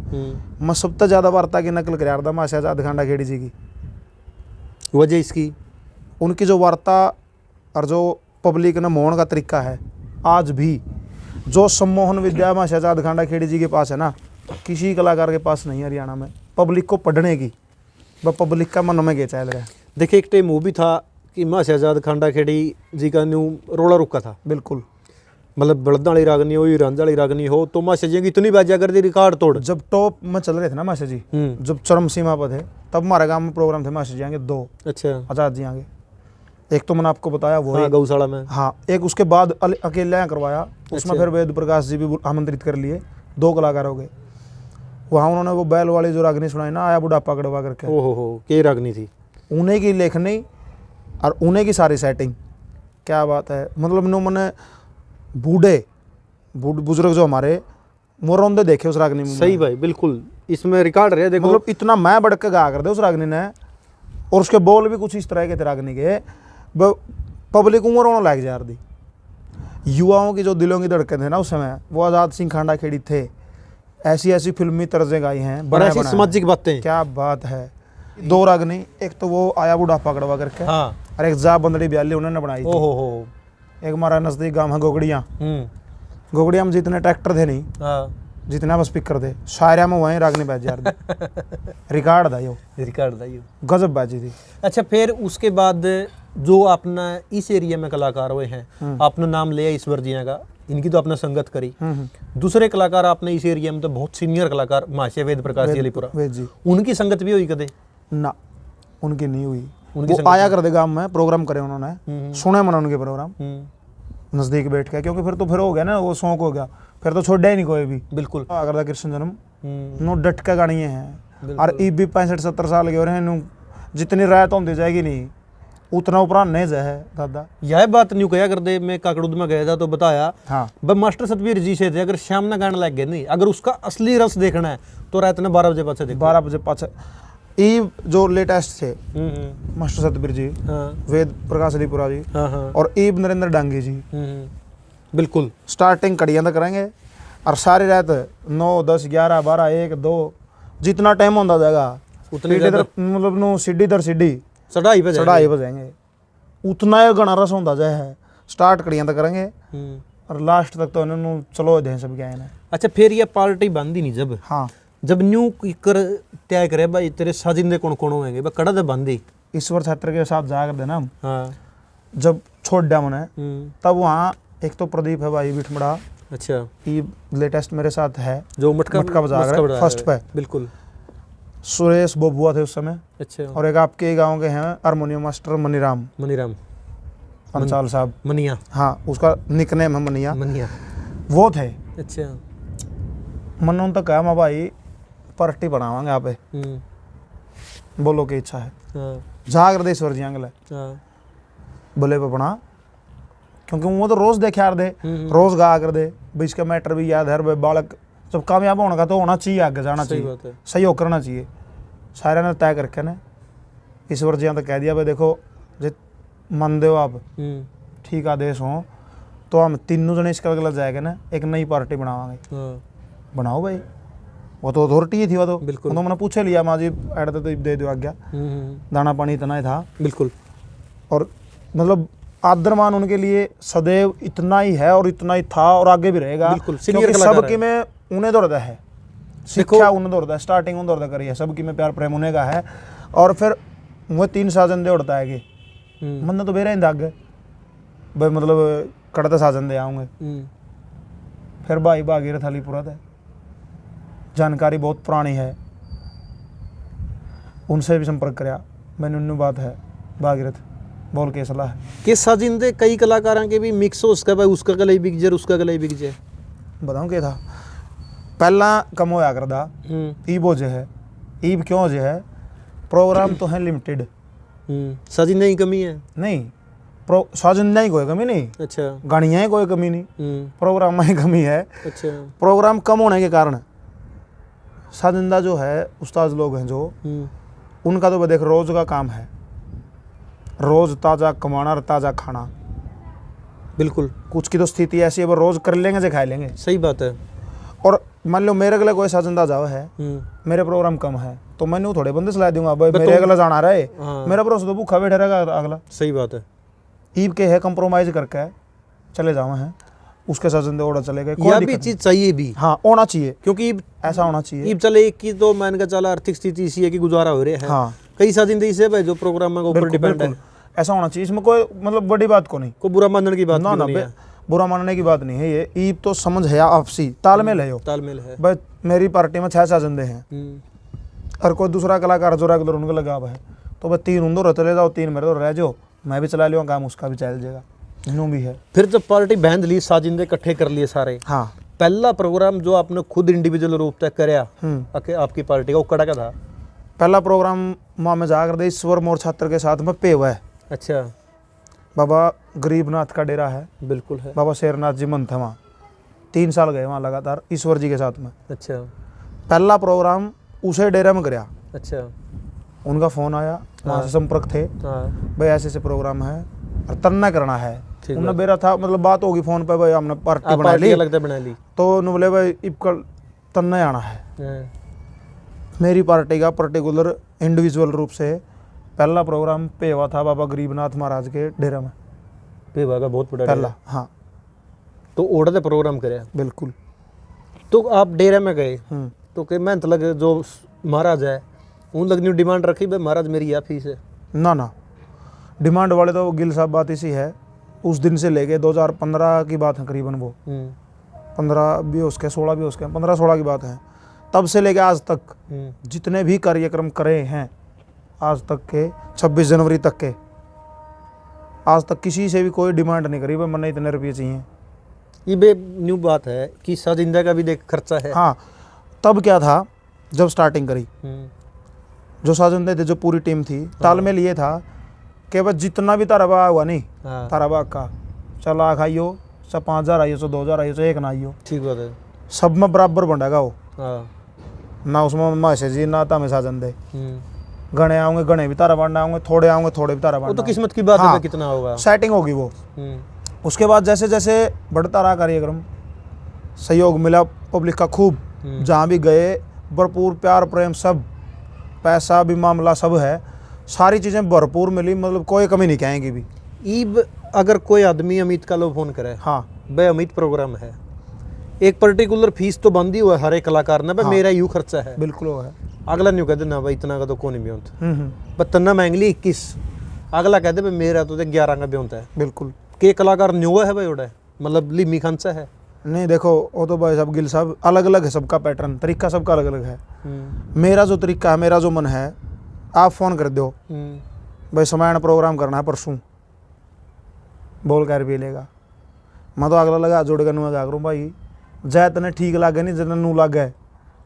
Speaker 1: मैं सबसे ज़्यादा वार्ता की नकल कर था मासे आजाद खांडा खेड़ी जी की।
Speaker 2: वजह इसकी,
Speaker 1: उनकी जो वार्ता और जो पब्लिक ने मोहन का तरीका है, आज भी जो सम्मोहन विद्या मासे आजाद खांडा खेड़ी जी के पास है ना, किसी कलाकार के पास नहीं है हरियाणा में, पब्लिक को पढ़ने की, वह पब्लिक का मन में के चल रहा है।
Speaker 2: देखिए एक टाइम वो भी था कि माँ शहजाद खांडा खेड़ी जी का न्यू रोड़ा रुका था,
Speaker 1: बिल्कुल,
Speaker 2: मतलब बड़द वाली रागनी हो, रंज वाली रागनी हो, तो माँ जी की इतनी बाजा कर दी रिकॉर्ड तोड़।
Speaker 1: जब टॉप में चल रहे थे ना मास्टर जी, जब चरम सीमा पर थे, तब हमारे गांव में प्रोग्राम थे मास्टर जी आगे 2।
Speaker 2: अच्छा।
Speaker 1: आजाद जी आगे, एक तो मैंने आपको बताया वो,
Speaker 2: हाँ, गौशाला में।
Speaker 1: हाँ, एक उसके बाद अकेले यहाँ करवाया, उसमें फिर वेद प्रकाश जी भी आमंत्रित कर लिए, 2 कलाकार हो गए। वहाँ उन्होंने वो बैल वाली जो रागनी सुनाई ना, आया बुढ़ापा कड़वा करके,
Speaker 2: ओहो, के रागनी थी,
Speaker 1: उन्हें की लेखनी और उन्हें की सारी सेटिंग, क्या बात है। मतलब मैंने बूढ़े बुजुर्ग जो हमारे मोरौंदे देखे उस रागनी में।
Speaker 2: सही भाई, बिल्कुल इसमें रिकॉर्ड रहे। देखो
Speaker 1: मतलब इतना मैं बढ़ के गा कर दे उस रागनी ने, और उसके बोल भी कुछ इस तरह के थे रागनी के, पब्लिक उम्र रोने लग जा रही। युवाओं की जो दिलों की धड़कन है ना उस समय, वो आज़ाद सिंह खांडा खेड़ी थे। ऐसी ऐसी फिल्मी तर्जें गाई हैं,
Speaker 2: और
Speaker 1: बनाए
Speaker 2: ऐसी
Speaker 1: बनाए।
Speaker 2: सामाजिक बातें।
Speaker 1: क्या बात है। दो रागनी, एक तो वो आया बुढ़ापा कड़वा करके,
Speaker 2: हाँ।
Speaker 1: और एक जा बंदड़ी ब्याली उन्होंने बनाई थी।
Speaker 2: ओहो हो।
Speaker 1: एक हमारा नजदीक गांव है गोगड़िया। गोगड़िया में जितने ट्रैक्टर थे नहीं,
Speaker 2: हाँ।
Speaker 1: जितना बस स्पीकर थे, शायरा में वहीं रागनी बाजी यार रिकॉर्ड था यो,
Speaker 2: रिकॉर्ड था ये।
Speaker 1: गजब बाजी थी।
Speaker 2: अच्छा, फिर उसके बाद जो आपने इस एरिया में कलाकार हुए हैं, आपने नाम लिया ईश्वर जिया का, इनकी तो आपने संगत करी। दूसरे कलाकार आपने इस एरिया में तो बहुत सीनियर कलाकार महाशय वेद प्रकाश जी अलीपुरा,
Speaker 1: वेद जी,
Speaker 2: उनकी संगत भी हुई कदे?
Speaker 1: ना, उनकी नहीं हुई।
Speaker 2: उनकी
Speaker 1: वो आया कर दे गांव में, प्रोग्राम करे उन्होंने, सुने मैंने उनके प्रोग्राम नजदीक बैठ के, क्योंकि फिर हो गया ना वो शौक हो गया, फिर तो छोड़ा ही नहीं कोई भी।
Speaker 2: बिल्कुल।
Speaker 1: अगर कृष्ण जन्म नो डट के गानी है, और ई भी 65-70 साल के हो रहे हैं, जितनी रायत होती जाएगी नहीं उतना उपरांत नहीं जा है दादा।
Speaker 2: यह बात न्यू कहा कर दे, मैं काकड़ूद में गया था तो बताया,
Speaker 1: हाँ,
Speaker 2: भाई मास्टर सतवीर जी से थे, अगर शाम ना गाना लग गए नहीं, अगर उसका असली रस देखना है तो रात ने 12 बजे पाछे देखो।
Speaker 1: 12 बजे पाछे। ई जो लेटेस्ट थे मास्टर सतबीर जी,
Speaker 2: हाँ।
Speaker 1: वेद प्रकाश अलीपुरा जी,
Speaker 2: हाँ हाँ।
Speaker 1: और ईब नरेंद्र डांगी जी,
Speaker 2: बिल्कुल।
Speaker 1: स्टार्टिंग कड़ियाँ तक करेंगे, और सारी रात 9, 10, 11, 12, 1, 2 जितना टाइम होता जाएगा
Speaker 2: उतनी
Speaker 1: मतलब नो सीढ़ी दर सीढ़ी
Speaker 2: चढ़ाई पे
Speaker 1: चढ़ाई पे जाएंगे, उतना ही गाना रस होता जाए है। स्टार्ट कड़ियाँ तक करेंगे और लास्ट तक तो इन्होंने चलो दे सब क्या है।
Speaker 2: अच्छा, फिर ये पार्टी बांधी नहीं जब,
Speaker 1: हाँ,
Speaker 2: जब न्यू कर तय करे भाई तेरे साजिंदे कौन कौन होंगे, भाई कड़ा तो बांधी
Speaker 1: ईश्वर छात्र के साथ जाकर देना हम,
Speaker 2: हाँ।
Speaker 1: जब छोड़ दिया मैंने, तब वहाँ एक तो प्रदीप है भाई बिठमड़ा,
Speaker 2: अच्छा,
Speaker 1: ये लेटेस्ट मेरे साथ है,
Speaker 2: जो मटका
Speaker 1: बजा रहा है फर्स्ट पे,
Speaker 2: बिल्कुल।
Speaker 1: सुरेश बबुआ थे उस समय,
Speaker 2: अच्छा।
Speaker 1: और एक आपके गांव के हैं हारमोनियम मास्टर मनीराम पंचाल साहब,
Speaker 2: मनिया,
Speaker 1: हाँ, उसका निकनेम है मनिया,
Speaker 2: मनिया,
Speaker 1: वो थे।
Speaker 2: अच्छा।
Speaker 1: मैंने उन तक कहा मैं भाई पार्टी बनावांगे यहाँ पे, बोलो की इच्छा है,
Speaker 2: हाँ।
Speaker 1: जाकर दे ईश्वर जी अंगल
Speaker 2: हाँ।
Speaker 1: बोले पे बना, क्योंकि वो तो रोज देखे यार दे, रोज गा कर दे, बीच का मैटर भी याद है, बालक जब कामयाब होने का तो होना चाहिए, आगे जाना चाहिए, सही हो करना चाहिए। सारे ने तय करके ने ईश्वर जी तक कह दिया भाई देखो जे मन दो आप ठीक आदेश हो तो हम तीनों जने इसका गलत जाएगा ना, एक नई पार्टी बनावांगे। बनाओ भाई, वो तो अथॉरिटी ही थी, वो तो बिल्कुल, तो मैंने पूछे लिया माँ जी ऐड तो दे दो आज्ञा, दाना पानी इतना ही था, बिल्कुल। और मतलब आदरमान उनके लिए सदैव इतना ही है और इतना ही था और आगे भी रहेगा, क्योंकि सबकी में उन्हें दौड़ता है, शिक्षा उन्हें दौड़ता है, स्टार्टिंग उन्हें दौड़ता करी है, सबकी में प्यार प्रेम उन्हें का है। और फिर वो 3 साजन दे उड़ता है कि मन तो बेरा ही दाग भाई, मतलब कड़ते साजन दे आऊँगे। फिर भाई भागीरथ अलीपुरा था, जानकारी बहुत पुरानी है, उनसे भी संपर्क कराया मैंने, उन्होंने बात है भागीरथ बोल के सलाह
Speaker 2: के साजिंदे कई कलाकारों के भी मिक्स हो, उसका भाई उसका गले बिक जाए, उसका गले बिक जाए।
Speaker 1: बताऊँ क्या था, पहला कम होया करदा ईब हो है, ईब क्यों हो है, प्रोग्राम तो है लिमिटेड,
Speaker 2: साजिंदे की कमी है
Speaker 1: नहीं, साजिंदा ही कोई कमी नहीं,
Speaker 2: अच्छा,
Speaker 1: गानियाँ ही कोई कमी नहीं, प्रोग्राम में ही कमी है।
Speaker 2: अच्छा,
Speaker 1: प्रोग्राम कम होने के कारण साजिंदा जो है उस्ताद लोग हैं जो, उनका तो देख रोज का काम है, रोज ताज़ा कमाना और ताज़ा खाना,
Speaker 2: बिल्कुल।
Speaker 1: कुछ की तो स्थिति ऐसी है वो रोज कर लेंगे जो खा लेंगे,
Speaker 2: सही बात है।
Speaker 1: और मान लो मेरे अगले कोई साजिंदा जाओ है, मेरे प्रोग्राम कम है तो मैंने थोड़े बंदे सलाह दूंगा भाई मेरे अगला जाना रहे, मेरा भरोसा तो भूखा बैठे रहेगा अगला।
Speaker 2: सही बात है।
Speaker 1: ईब के है कंप्रोमाइज करके चले जाओ हैं, उसके साजिंदे ओड़ा चले गए,
Speaker 2: कोई भी चीज चाहिए भी,
Speaker 1: हाँ होना चाहिए,
Speaker 2: क्योंकि
Speaker 1: ऐसा होना चाहिए।
Speaker 2: ईब चले एक की तो मान का चला आर्थिक स्थिति इसी है कि गुजारा हो रहा है,
Speaker 1: हाँ,
Speaker 2: कई साजिंदे इसे भाई जो प्रोग्राम के ऊपर डिपेंड है,
Speaker 1: ऐसा होना चाहिए, इसमें कोई मतलब बड़ी बात को नहीं,
Speaker 2: कोई बुरा मानने की बात नहीं है,
Speaker 1: बुरा मानने की बात नहीं है, ये ईब तो समझ है, आपसी तालमेल है,
Speaker 2: तालमेल है
Speaker 1: भाई मेरी पार्टी में 6 साजिंदे हैं और कोई दूसरा कलाकार जो रेगुलर उनका लगाव है तो भाई 3 उधर चले जाओ, 3 मेरे तो रह जाओ, मैं भी चला लूँगा काम, उसका भी चल जाएगा, यूँ भी है।
Speaker 2: फिर जब पार्टी बांध ली, साजिंदे इकट्ठे कर लिए सारे,
Speaker 1: हाँ,
Speaker 2: पहला प्रोग्राम जो आपने खुद इंडिविजुअल रूप तक कराया आपकी पार्टी का, वो कड़ा का था?
Speaker 1: पहला प्रोग्राम माँ में जाकर दे ईश्वर मोर छात्र के साथ में पे हुआ है।
Speaker 2: अच्छा,
Speaker 1: बाबा गरीबनाथ का डेरा है,
Speaker 2: बिल्कुल है,
Speaker 1: बाबा शेरनाथ जी मन थे वहाँ, 3 साल गए वहाँ लगातार ईश्वर जी के साथ में।
Speaker 2: अच्छा,
Speaker 1: पहला प्रोग्राम उसे डेरा में कराया।
Speaker 2: अच्छा,
Speaker 1: उनका फ़ोन आया, वहाँ से संपर्क थे, भाई ऐसे ऐसे प्रोग्राम है और तन्ना करना है।
Speaker 2: ठीक
Speaker 1: उन्हें बेरा था मतलब बात होगी फोन पे, भाई हमने पार्टी
Speaker 2: आप
Speaker 1: बना
Speaker 2: पार्टी
Speaker 1: ली,
Speaker 2: अलग से बना ली।
Speaker 1: तो उन्होंने बोले भाई इब कल तन्ना आना है।
Speaker 2: हाँ,
Speaker 1: मेरी पार्टी का पर्टिकुलर इंडिविजुअल रूप से पहला प्रोग्राम पे हुआ था बाबा गरीबनाथ महाराज के डेरा में,
Speaker 2: पेवा का बहुत बड़ा
Speaker 1: पहला।
Speaker 2: डेरा।
Speaker 1: हाँ
Speaker 2: तो ओढ़ दे प्रोग्राम करे।
Speaker 1: बिल्कुल।
Speaker 2: तो आप डेरे में गए
Speaker 1: हम्म।
Speaker 2: तो कि मैं लगे जो महाराज है उन लगनी डिमांड रखी भाई महाराज मेरी यह फीस है।
Speaker 1: ना डिमांड वाले तो गिल साहब बात इसी है, उस दिन से लेके 2015 की बात है करीबन, वो 15 भी उसके 16 भी उसके 15-16 की बात है, तब से लेके आज तक जितने भी कार्यक्रम करे हैं आज तक के 26 जनवरी तक के, आज तक किसी से भी कोई डिमांड नहीं करी भाई मैंने इतने रुपये चाहिए।
Speaker 2: ये बे न्यू बात है कि साजिंदा का भी देख खर्चा है।
Speaker 1: हाँ तब क्या था जब स्टार्टिंग करी, जो साजिंदे थे, जो पूरी टीम थी, तालमेल ये था कि बस जितना भी तारा बाग हुआ नहीं,
Speaker 2: हाँ,
Speaker 1: तारा बाग का चाहे लाख आइयो, चाहे 5,000 आइयो, चाहे 2,000 आइयो, चाहे 1 ना आइयो,
Speaker 2: ठीक बात है।
Speaker 1: सब में बराबर बंटेगा वो।
Speaker 2: हाँ,
Speaker 1: ना उसमें माशे जी ना तमें साजंदे, गणे आऊंगे गणे भी तारा बांटना आऊंगे, थोड़े आऊंगे थोड़े भी तारा
Speaker 2: वो तो
Speaker 1: बांटना।
Speaker 2: किस्मत की बात है
Speaker 1: हाँ,
Speaker 2: कि कितना होगा।
Speaker 1: सेटिंग होगी वो। उसके बाद जैसे जैसे बढ़ता रहा कार्यक्रम, सहयोग मिला पब्लिक का खूब, जहाँ भी गए भरपूर प्यार प्रेम सब, पैसा भी मामला सब है, सारी चीज़ें भरपूर मिली, मतलब कोई कमी नहीं कहेंगे भी।
Speaker 2: ईब अगर कोई आदमी अमित का लो फोन करे,
Speaker 1: हाँ
Speaker 2: भाई अमित प्रोग्राम है, एक पर्टिकुलर फीस तो बंदी हुआ है हर एक कलाकार ने, भाई
Speaker 1: हाँ,
Speaker 2: मेरा यूँ खर्चा है,
Speaker 1: बिल्कुल वो है।
Speaker 2: अगला नहीं कहते ना भाई इतना का तो कौन नहीं ब्योंत, पर तन्ना मांगली 21, अगला कहते भाई मेरा तो 11 का ब्योंत है।
Speaker 1: बिल्कुल।
Speaker 2: के कलाकार न्यू है भाई उड़ा, मतलब लिमी खंचा है।
Speaker 1: नहीं देखो वो तो भाई साहब गिल साहब अलग अलग है, सबका पैटर्न तरीका सबका अलग अलग है। मेरा जो तरीका है, मेरा जो मन है, आप फ़ोन कर दो भाई समायण प्रोग्राम करना है परसों, बोल कर भी लेगा, मैं तो अगला लगा जोड़ कर नुआ करूँ भाई, जाए तने ठीक लगे नहीं जितना नू लग गए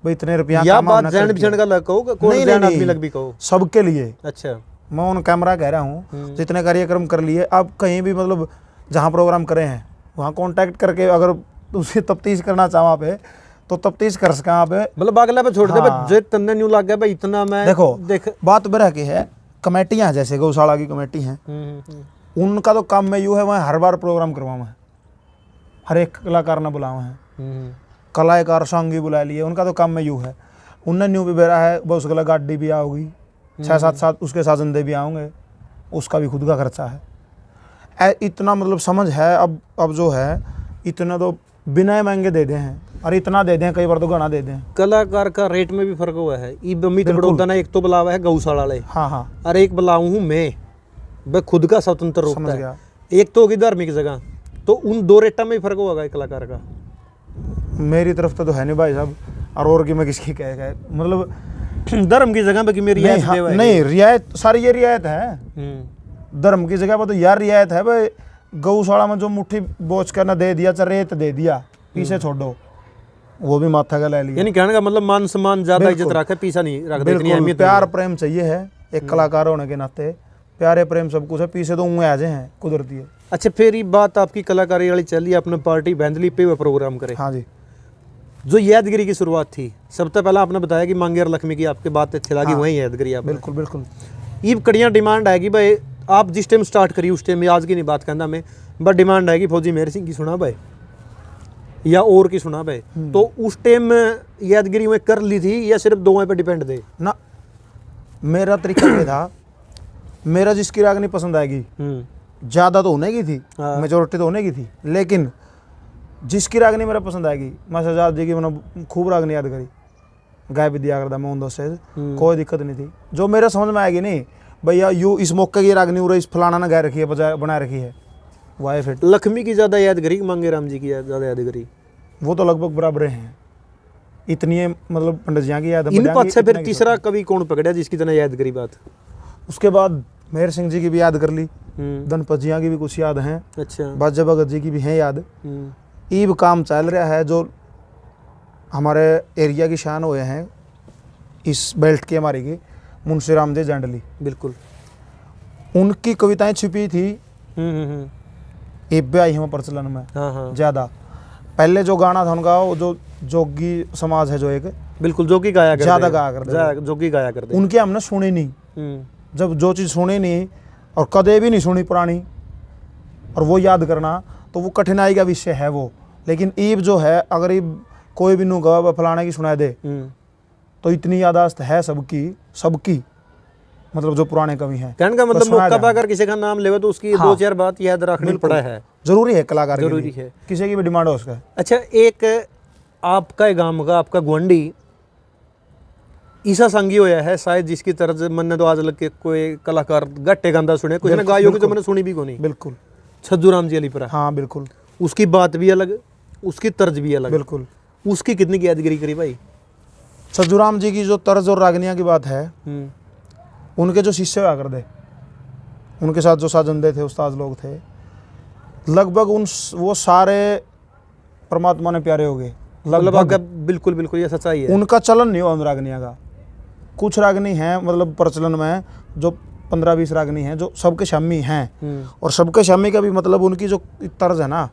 Speaker 1: भाई इतने रुपया
Speaker 2: या बात जैन बिछड़ का लग कहो, कौन जैन आदमी लग भी कहो,
Speaker 1: सबके लिए।
Speaker 2: अच्छा
Speaker 1: मैं उन कैमरा कह रहा हूँ जितने कार्यक्रम कर लिए, अब कहीं भी मतलब जहाँ प्रोग्राम करे हैं वहाँ कांटेक्ट करके अगर उसे तफ्तीश करना चाहो वहाँ पे तो तफ्तीश कर सके वहाँ पे,
Speaker 2: मतलब अगला पे छोड़ दे
Speaker 1: हाँ।
Speaker 2: भाई जो तन्ने न्यू लग गया भाई इतना मैं
Speaker 1: देखो
Speaker 2: देख
Speaker 1: बात बरह की है, कमेटियाँ जैसे गौशाला की कमेटी हैं, उनका तो काम में यूँ है वहाँ हर बार प्रोग्राम करवाऊँ है, हर एक कलाकार ने बुलावा है, कलाकार सांगी बुला लिए, उनका तो काम में यूँ है। उनने न्यू भी बेरा है बस गला गाड़ी भी आओगी 6-7 उसके साजंदे भी आऊँगे, उसका भी खुद का खर्चा है। इतना मतलब समझ है अब जो है इतना तो बिना महंगे दे दें हैं, और इतना दे दें कई बार तो घना दे दें।
Speaker 2: कलाकार का रेट में भी फर्क हुआ है। ई अमित बड़ौदा ने एक तो बुलावा है गौशाला वाले,
Speaker 1: हाँ हाँ
Speaker 2: और एक बुलाऊं हूँ मैं खुद का स्वतंत्र रूप
Speaker 1: समझ
Speaker 2: है,
Speaker 1: गया।
Speaker 2: एक तो होगी धार्मिक जगह, तो उन दो रेटा में ही फर्क होगा कलाकार का।
Speaker 1: मेरी तरफ तो है नहीं भाई साहब, और की मैं किसकी कह मतलब
Speaker 2: धर्म की जगह पे कि मेरी
Speaker 1: नहीं, हाँ, नहीं रियायत सारी ये रियायत है, धर्म की जगह पर तो यार रियायत है भाई। गौशाला में जो मुट्ठी बोझ कर ना दे दिया, चाहे रेत दे दिया, पीछे छोड़ो, वो भी माथा का ले लिया।
Speaker 2: यानी कहने का मतलब मान सम्मान ज्यादा इज्जत रखे, पीछा नहीं रख दे, इतनी अहमियत
Speaker 1: प्यार प्रेम चाहिए है एक कलाकार होने के नाते, प्यारे प्रेम सब कुछ है, पीछे तो ऊँगे आ जाए हैं कुदरती है।
Speaker 2: अच्छा फिर ये बात आपकी कलाकारी वाली चली, आपने पार्टी बैंदली पे हुआ प्रोग्राम करे।
Speaker 1: हाँ जी।
Speaker 2: जो यादगिरी की शुरुआत थी, सबसे पहला आपने बताया कि मांगेर लक्ष्मी की आपके बात अच्छी लगी, वही यादगिरी आप।
Speaker 1: बिल्कुल बिल्कुल।
Speaker 2: ये कड़ियाँ डिमांड आएगी भाई, आप जिस टाइम स्टार्ट करी उस टाइम, आज की नहीं बात कहना मैं, बट डिमांड आएगी फौजी मेहर सिंह की सुना भाई या और की सुना भाई, तो उस टाइम यादगिरी में कर ली थी या सिर्फ दोवें पे डिपेंड थे?
Speaker 1: ना मेरा तरीका ये था, मेरा जिसकी रागनी पसंद आएगी ज़्यादा तो होने की थी, मेजोरिटी तो होने की थी, लेकिन जिसकी रागनी मेरा पसंद आएगी, मैं शहजाद जी की मैंने खूब रागनी याद करी, गाय भी दिया करता मैं उन दोस्त से, कोई दिक्कत नहीं थी। जो मेरे समझ में आएगी नहीं भैया यू इस मौके की रागनी उरे इस फलाना ने गाय रखी है, बजाय बना रखी है, वाई फिट।
Speaker 2: लक्ष्मी की ज़्यादा यादगिरी, मांगे राम जी की ज़्यादा यादगिरी?
Speaker 1: वो तो लगभग बराबर हैं, इतनी मतलब पंडित जी की याद है।
Speaker 2: इन पाँच से फिर तीसरा कवि कौन पकड़ा जिसकी तरह यादगिरी बात?
Speaker 1: उसके बाद मेहर सिंह जी की भी याद कर ली, धनपत जिया की भी कुछ याद हैं,
Speaker 2: अच्छा,
Speaker 1: बाजा भगत जी की भी हैं याद। ईब काम चल रहा है जो हमारे एरिया की शान हुए हैं इस बेल्ट के, हमारी की मुंशी राम जी जंडली,
Speaker 2: बिल्कुल
Speaker 1: उनकी कविताएं छिपी थी, भी आई हैं प्रचलन में।
Speaker 2: हाँ।
Speaker 1: ज़्यादा पहले जो गाना था उनका, वो जो जोगी समाज है जो एक,
Speaker 2: बिल्कुल जोगी गाया करते,
Speaker 1: ज़्यादा गाया करते,
Speaker 2: जोगी गाया करते,
Speaker 1: उनकी हमने सुनी नहीं। जब जो चीज़ सुनी नहीं और कदे भी नहीं सुनी पुरानी, और वो याद करना, तो वो कठिनाई का विषय है वो। लेकिन ईब जो है, अगर ईब कोई भी नुगा फलाने की सुना दे तो इतनी यादाश्त है सबकी मतलब जो पुराने कवि हैं।
Speaker 2: कहने का मतलब मौका पाकर किसी का नाम लेवे तो उसकी
Speaker 1: हाँ,
Speaker 2: 2-4 बात याद रखनी पड़ा है,
Speaker 1: जरूरी है कलाकार के
Speaker 2: जरूरी
Speaker 1: लिए।
Speaker 2: है।
Speaker 1: किसी की भी डिमांड हो उसका।
Speaker 2: अच्छा, एक आपका गांव का आपका गुआंढी ईसा संगी होया है शायद, जिसकी तरफ से मैंने तो आज लग के कोई कलाकार गट्टे गांदा सुने, कुछ ने गायों की तो मैंने सुनी भी को नहीं।
Speaker 1: बिल्कुल
Speaker 2: छज्जू राम जी अलीपुरा।
Speaker 1: हाँ बिल्कुल,
Speaker 2: उसकी बात भी अलग, उसकी तर्ज भी अलग।
Speaker 1: बिल्कुल।
Speaker 2: उसकी कितनी की यादगिरी करी भाई?
Speaker 1: छज्जूराम जी की जो तर्ज और रागनिया की बात है, उनके जो शिष्य हुआ करते, उनके साथ जो साजंदे थे, उस्ताद लोग थे, लगभग वो सारे परमात्मा ने प्यारे हो गए।
Speaker 2: लगभग बिल्कुल बिल्कुल ये सच्चाई है।
Speaker 1: उनका चलन नहीं हुआ उन रागनिया का। कुछ रागनी हैं मतलब प्रचलन में जो 15-20 रागनी हैं जो सबके शामी हैं, और सबके शामी का भी मतलब उनकी जो तर्ज है ना,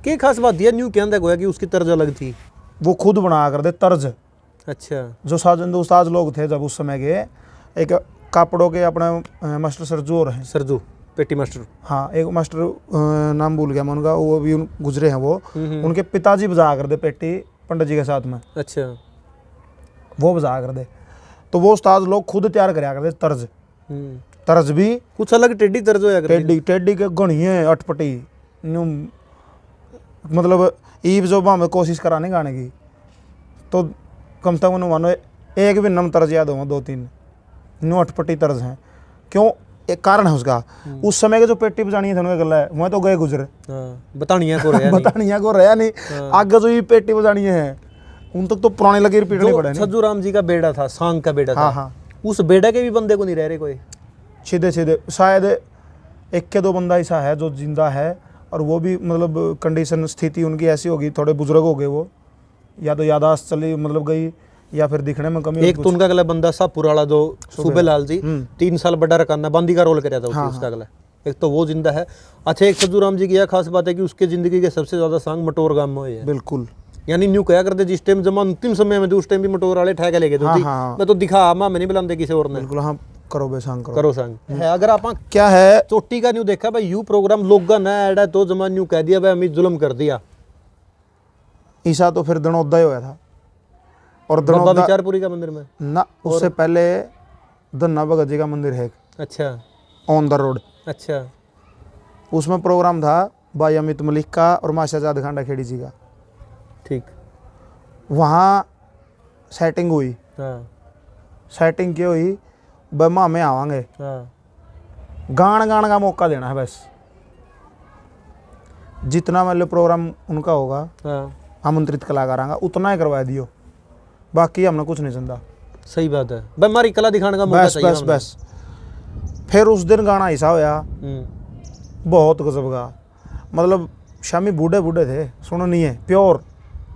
Speaker 2: क्या खास बात दिया न्यू कहने को है कि उसकी तर्ज अलग थी,
Speaker 1: वो खुद बनाया करते तर्ज।
Speaker 2: अच्छा,
Speaker 1: जो साजंद उस्ताद लोग थे जब उस समय के, एक कापड़ों के अपने मास्टर सरजू और हैं,
Speaker 2: सरजू पेटी मास्टर।
Speaker 1: हाँ, एक मास्टर नाम भूल गया मैं उनका, वो भी गुजरे हैं वो। उनके पिताजी बजाया करते पेटी पंडित जी के साथ में।
Speaker 2: अच्छा,
Speaker 1: वो बजाया करते, तो वो उस्ताद लोग खुद तैयार कराया करते तर्ज। तर्ज भी
Speaker 2: कुछ अलग टेढ़ी तर्ज होया करती।
Speaker 1: टेढ़ी के गणिये अटपटी मतलब ईब जो में कोशिश कराने गाने की, तो कम से कम मानो एक भी नम तर्ज याद हो 2-3 न्यू अटपटी तर्ज हैं। क्यों? एक कारण है उसका। उस समय के जो पेटी बजानी थे उनके गला है, वह तो गए गुजरे,
Speaker 2: बतानिया को रहा
Speaker 1: बतानिया को रहा नहीं। आगे जो ये पेटी बजानी है उन तक तो पुराने लगे रिपीट नहीं पड़े।
Speaker 2: छज्जू राम जी का बेड़ा था, सांग का बेड़ा था।
Speaker 1: हाँ हाँ,
Speaker 2: उस बेड़ा के भी बंदे को नहीं रह रहे कोई।
Speaker 1: सीधे शायद 1-2 बंदा ऐसा है जो जिंदा है, और वो भी मतलब कंडीशन स्थिति उनकी ऐसी होगी, थोड़े बुजुर्ग हो गए वो, या तो यादाश्त चली मतलब गई, या फिर दिखने में कमी।
Speaker 2: एक तो उनका अगला बंदा सापुर वाला जो सूबेलाल जी 3 साल बड़ा रकाना बांदी का रोल कराया था उसका अगला, एक तो वो जिंदा है। अच्छा, एक छज्जू राम जी की यह खास बात है कि उसके जिंदगी के सबसे ज्यादा सांग मटोर गांव में हुए हैं।
Speaker 1: बिल्कुल,
Speaker 2: यानी न्यू कहा करते जिस टाइम जमा अंतिम समय में, उस टाइम भी मटोर वाले ठहके लेके थे। मैं तो दिखा मैं नहीं बुलाते किसी और ने।
Speaker 1: बिल्कुल, हाँ, करो बे सांग
Speaker 2: करो सांग है। अगर आप
Speaker 1: क्या है
Speaker 2: चोटी का न्यू देखा भाई, यू प्रोग्राम लोग ना ऐड है तो जमा न्यू कह दिया भाई हमें जुल्म कर दिया।
Speaker 1: ईसा तो फिर दनौदा ही होया था, और
Speaker 2: बाबा विचारपुरी का मंदिर में
Speaker 1: ना, उससे पहले धन्ना भगत जी का मंदिर है।
Speaker 2: अच्छा,
Speaker 1: ऑन द रोड।
Speaker 2: अच्छा,
Speaker 1: उसमें प्रोग्राम था भाई अमित मलिक का और माशा जाद खांडा खेड़ी जी का।
Speaker 2: ठीक,
Speaker 1: वहाँ सेटिंग हुई।
Speaker 2: हाँ,
Speaker 1: सेटिंग की हुई बमा में आवांगे,
Speaker 2: हाँ,
Speaker 1: गान का मौका देना है बस। जितना मतलब प्रोग्राम उनका होगा,
Speaker 2: हाँ,
Speaker 1: आमंत्रित कलाकार आएंगे उतना ही करवा दियो, बाकी हमने कुछ नहीं चंदा।
Speaker 2: सही बात है भाई, हमारी कला दिखाने का मौका
Speaker 1: बस
Speaker 2: चाहिए
Speaker 1: बस बस। फिर उस दिन गाना ऐसा होया बहुत गजब का, मतलब शामी बूढ़े थे, सुनो नहीं है प्योर।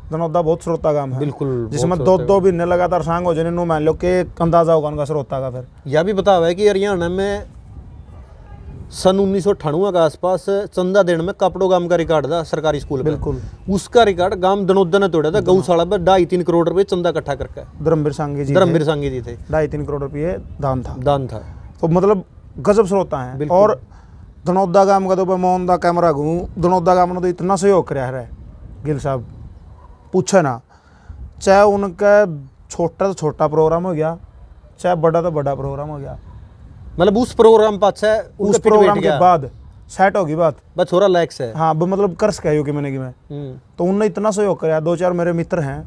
Speaker 1: धनौदा बहुत श्रोता काम है,
Speaker 2: बिल्कुल,
Speaker 1: जिसमें 2 महीने लगातार सांग हो जाने नो मान लो कि अंदाजा होगा उनका श्रोता का। फिर
Speaker 2: यह भी बता हुआ है कि हरियाणा में सन 1998 के आसपास चंदा देने में कपड़ो गांव का रिकॉर्ड था सरकारी स्कूल में।
Speaker 1: बिल्कुल,
Speaker 2: उसका रिकॉर्ड गांव दनौदा ने तोड़ा था। गौशाला में 2.5-3 करोड़ रुपए चंदा इकट्ठा करके
Speaker 1: धर्मवीर सांगी जी
Speaker 2: थे।
Speaker 1: 2.5-3 करोड़ रुपये दान था। तो मतलब गजब श्रोता है। और दनौदा गांव का तो मोहन दा कैमरा घूँ, दनौदा गांव ने तो इतना सहयोग कराया है गिल साहब, पूछे ना। चाहे उनका छोटा तो छोटा प्रोग्राम हो गया, चाहे बड़ा तो बड़ा प्रोग्राम हो गया,
Speaker 2: मतलब उस प्रोग्राम पाछे
Speaker 1: उस प्रोग्राम के बाद सेट होगी बात,
Speaker 2: बस छोरा लायक से।
Speaker 1: हाँ, मतलब कर सके कि मैं तो उनने इतना सहयोग कराया। 2-4 मेरे मित्र हैं,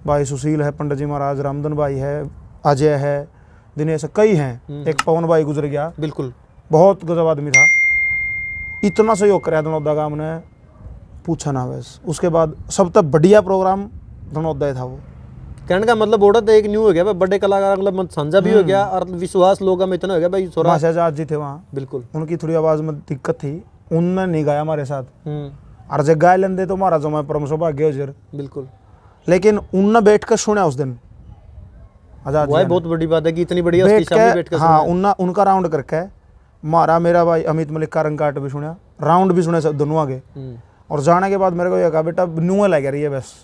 Speaker 1: भाई सुशील है, पंडित जी महाराज, रामधन भाई है, अजय है, दिनेश, कई हैं, एक पवन भाई गुजर गया।
Speaker 2: बिल्कुल,
Speaker 1: बहुत गजब आदमी था, इतना सहयोग कराया धनौदा गांव ने, पूछा ना बस। उसके बाद सब तक बढ़िया प्रोग्राम धनौदा था वो।
Speaker 2: कहने का मतलब ओड़ा तो एक न्यू हो गया भाई, बड़े कलाकार मतलब साझा भी हो गया और विश्वास लोगों में इतना हो गया भाई छोरा।
Speaker 1: माशा जाद जी थे वहाँ,
Speaker 2: बिल्कुल,
Speaker 1: उनकी थोड़ी आवाज़ में दिक्कत थी, उनने नहीं गाया हमारे साथ। और जब गाय लेंदे तो हमारा जो मैं परम सौभाग्य हो जर।
Speaker 2: बिल्कुल,
Speaker 1: लेकिन उनने बैठ कर सुना उस दिन आजाद जी,
Speaker 2: बहुत बड़ी बात है कि इतनी बढ़िया
Speaker 1: बैठ के। हाँ, उनका राउंड करके मारा, मेरा भाई अमित मलिक का रंगाट भी सुना, राउंड भी सुने सब दोनों आगे। और जाने के बाद मेरे को यह कहा बेटा न्यू लग रही है बस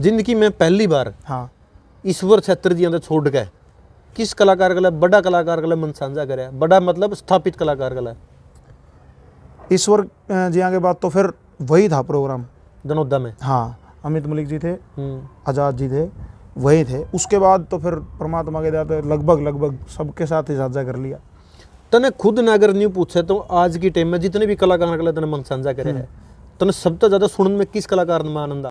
Speaker 2: जिंदगी में पहली बार।
Speaker 1: हाँ,
Speaker 2: ईश्वर छत्र जी अंदर छोड़ गए, किस कलाकार के लिए, बड़ा कलाकार के लिए मन साझा करे, बड़ा मतलब स्थापित कलाकार के लिए।
Speaker 1: ईश्वर जी आगे बाद तो फिर वही था प्रोग्राम
Speaker 2: जनोदा में।
Speaker 1: हाँ, अमित मलिक जी थे,
Speaker 2: हम्म।
Speaker 1: आज़ाद जी थे, वही थे। उसके बाद तो फिर परमात्मा के दया से लगभग सबके साथ ही साझा कर लिया।
Speaker 2: तने खुद ने अगर न्यू पूछे तो आज की टाइम में जितने भी कलाकार तने मन साझा करे है, तने सबसे ज्यादा सुनने में किस कलाकार में आनंद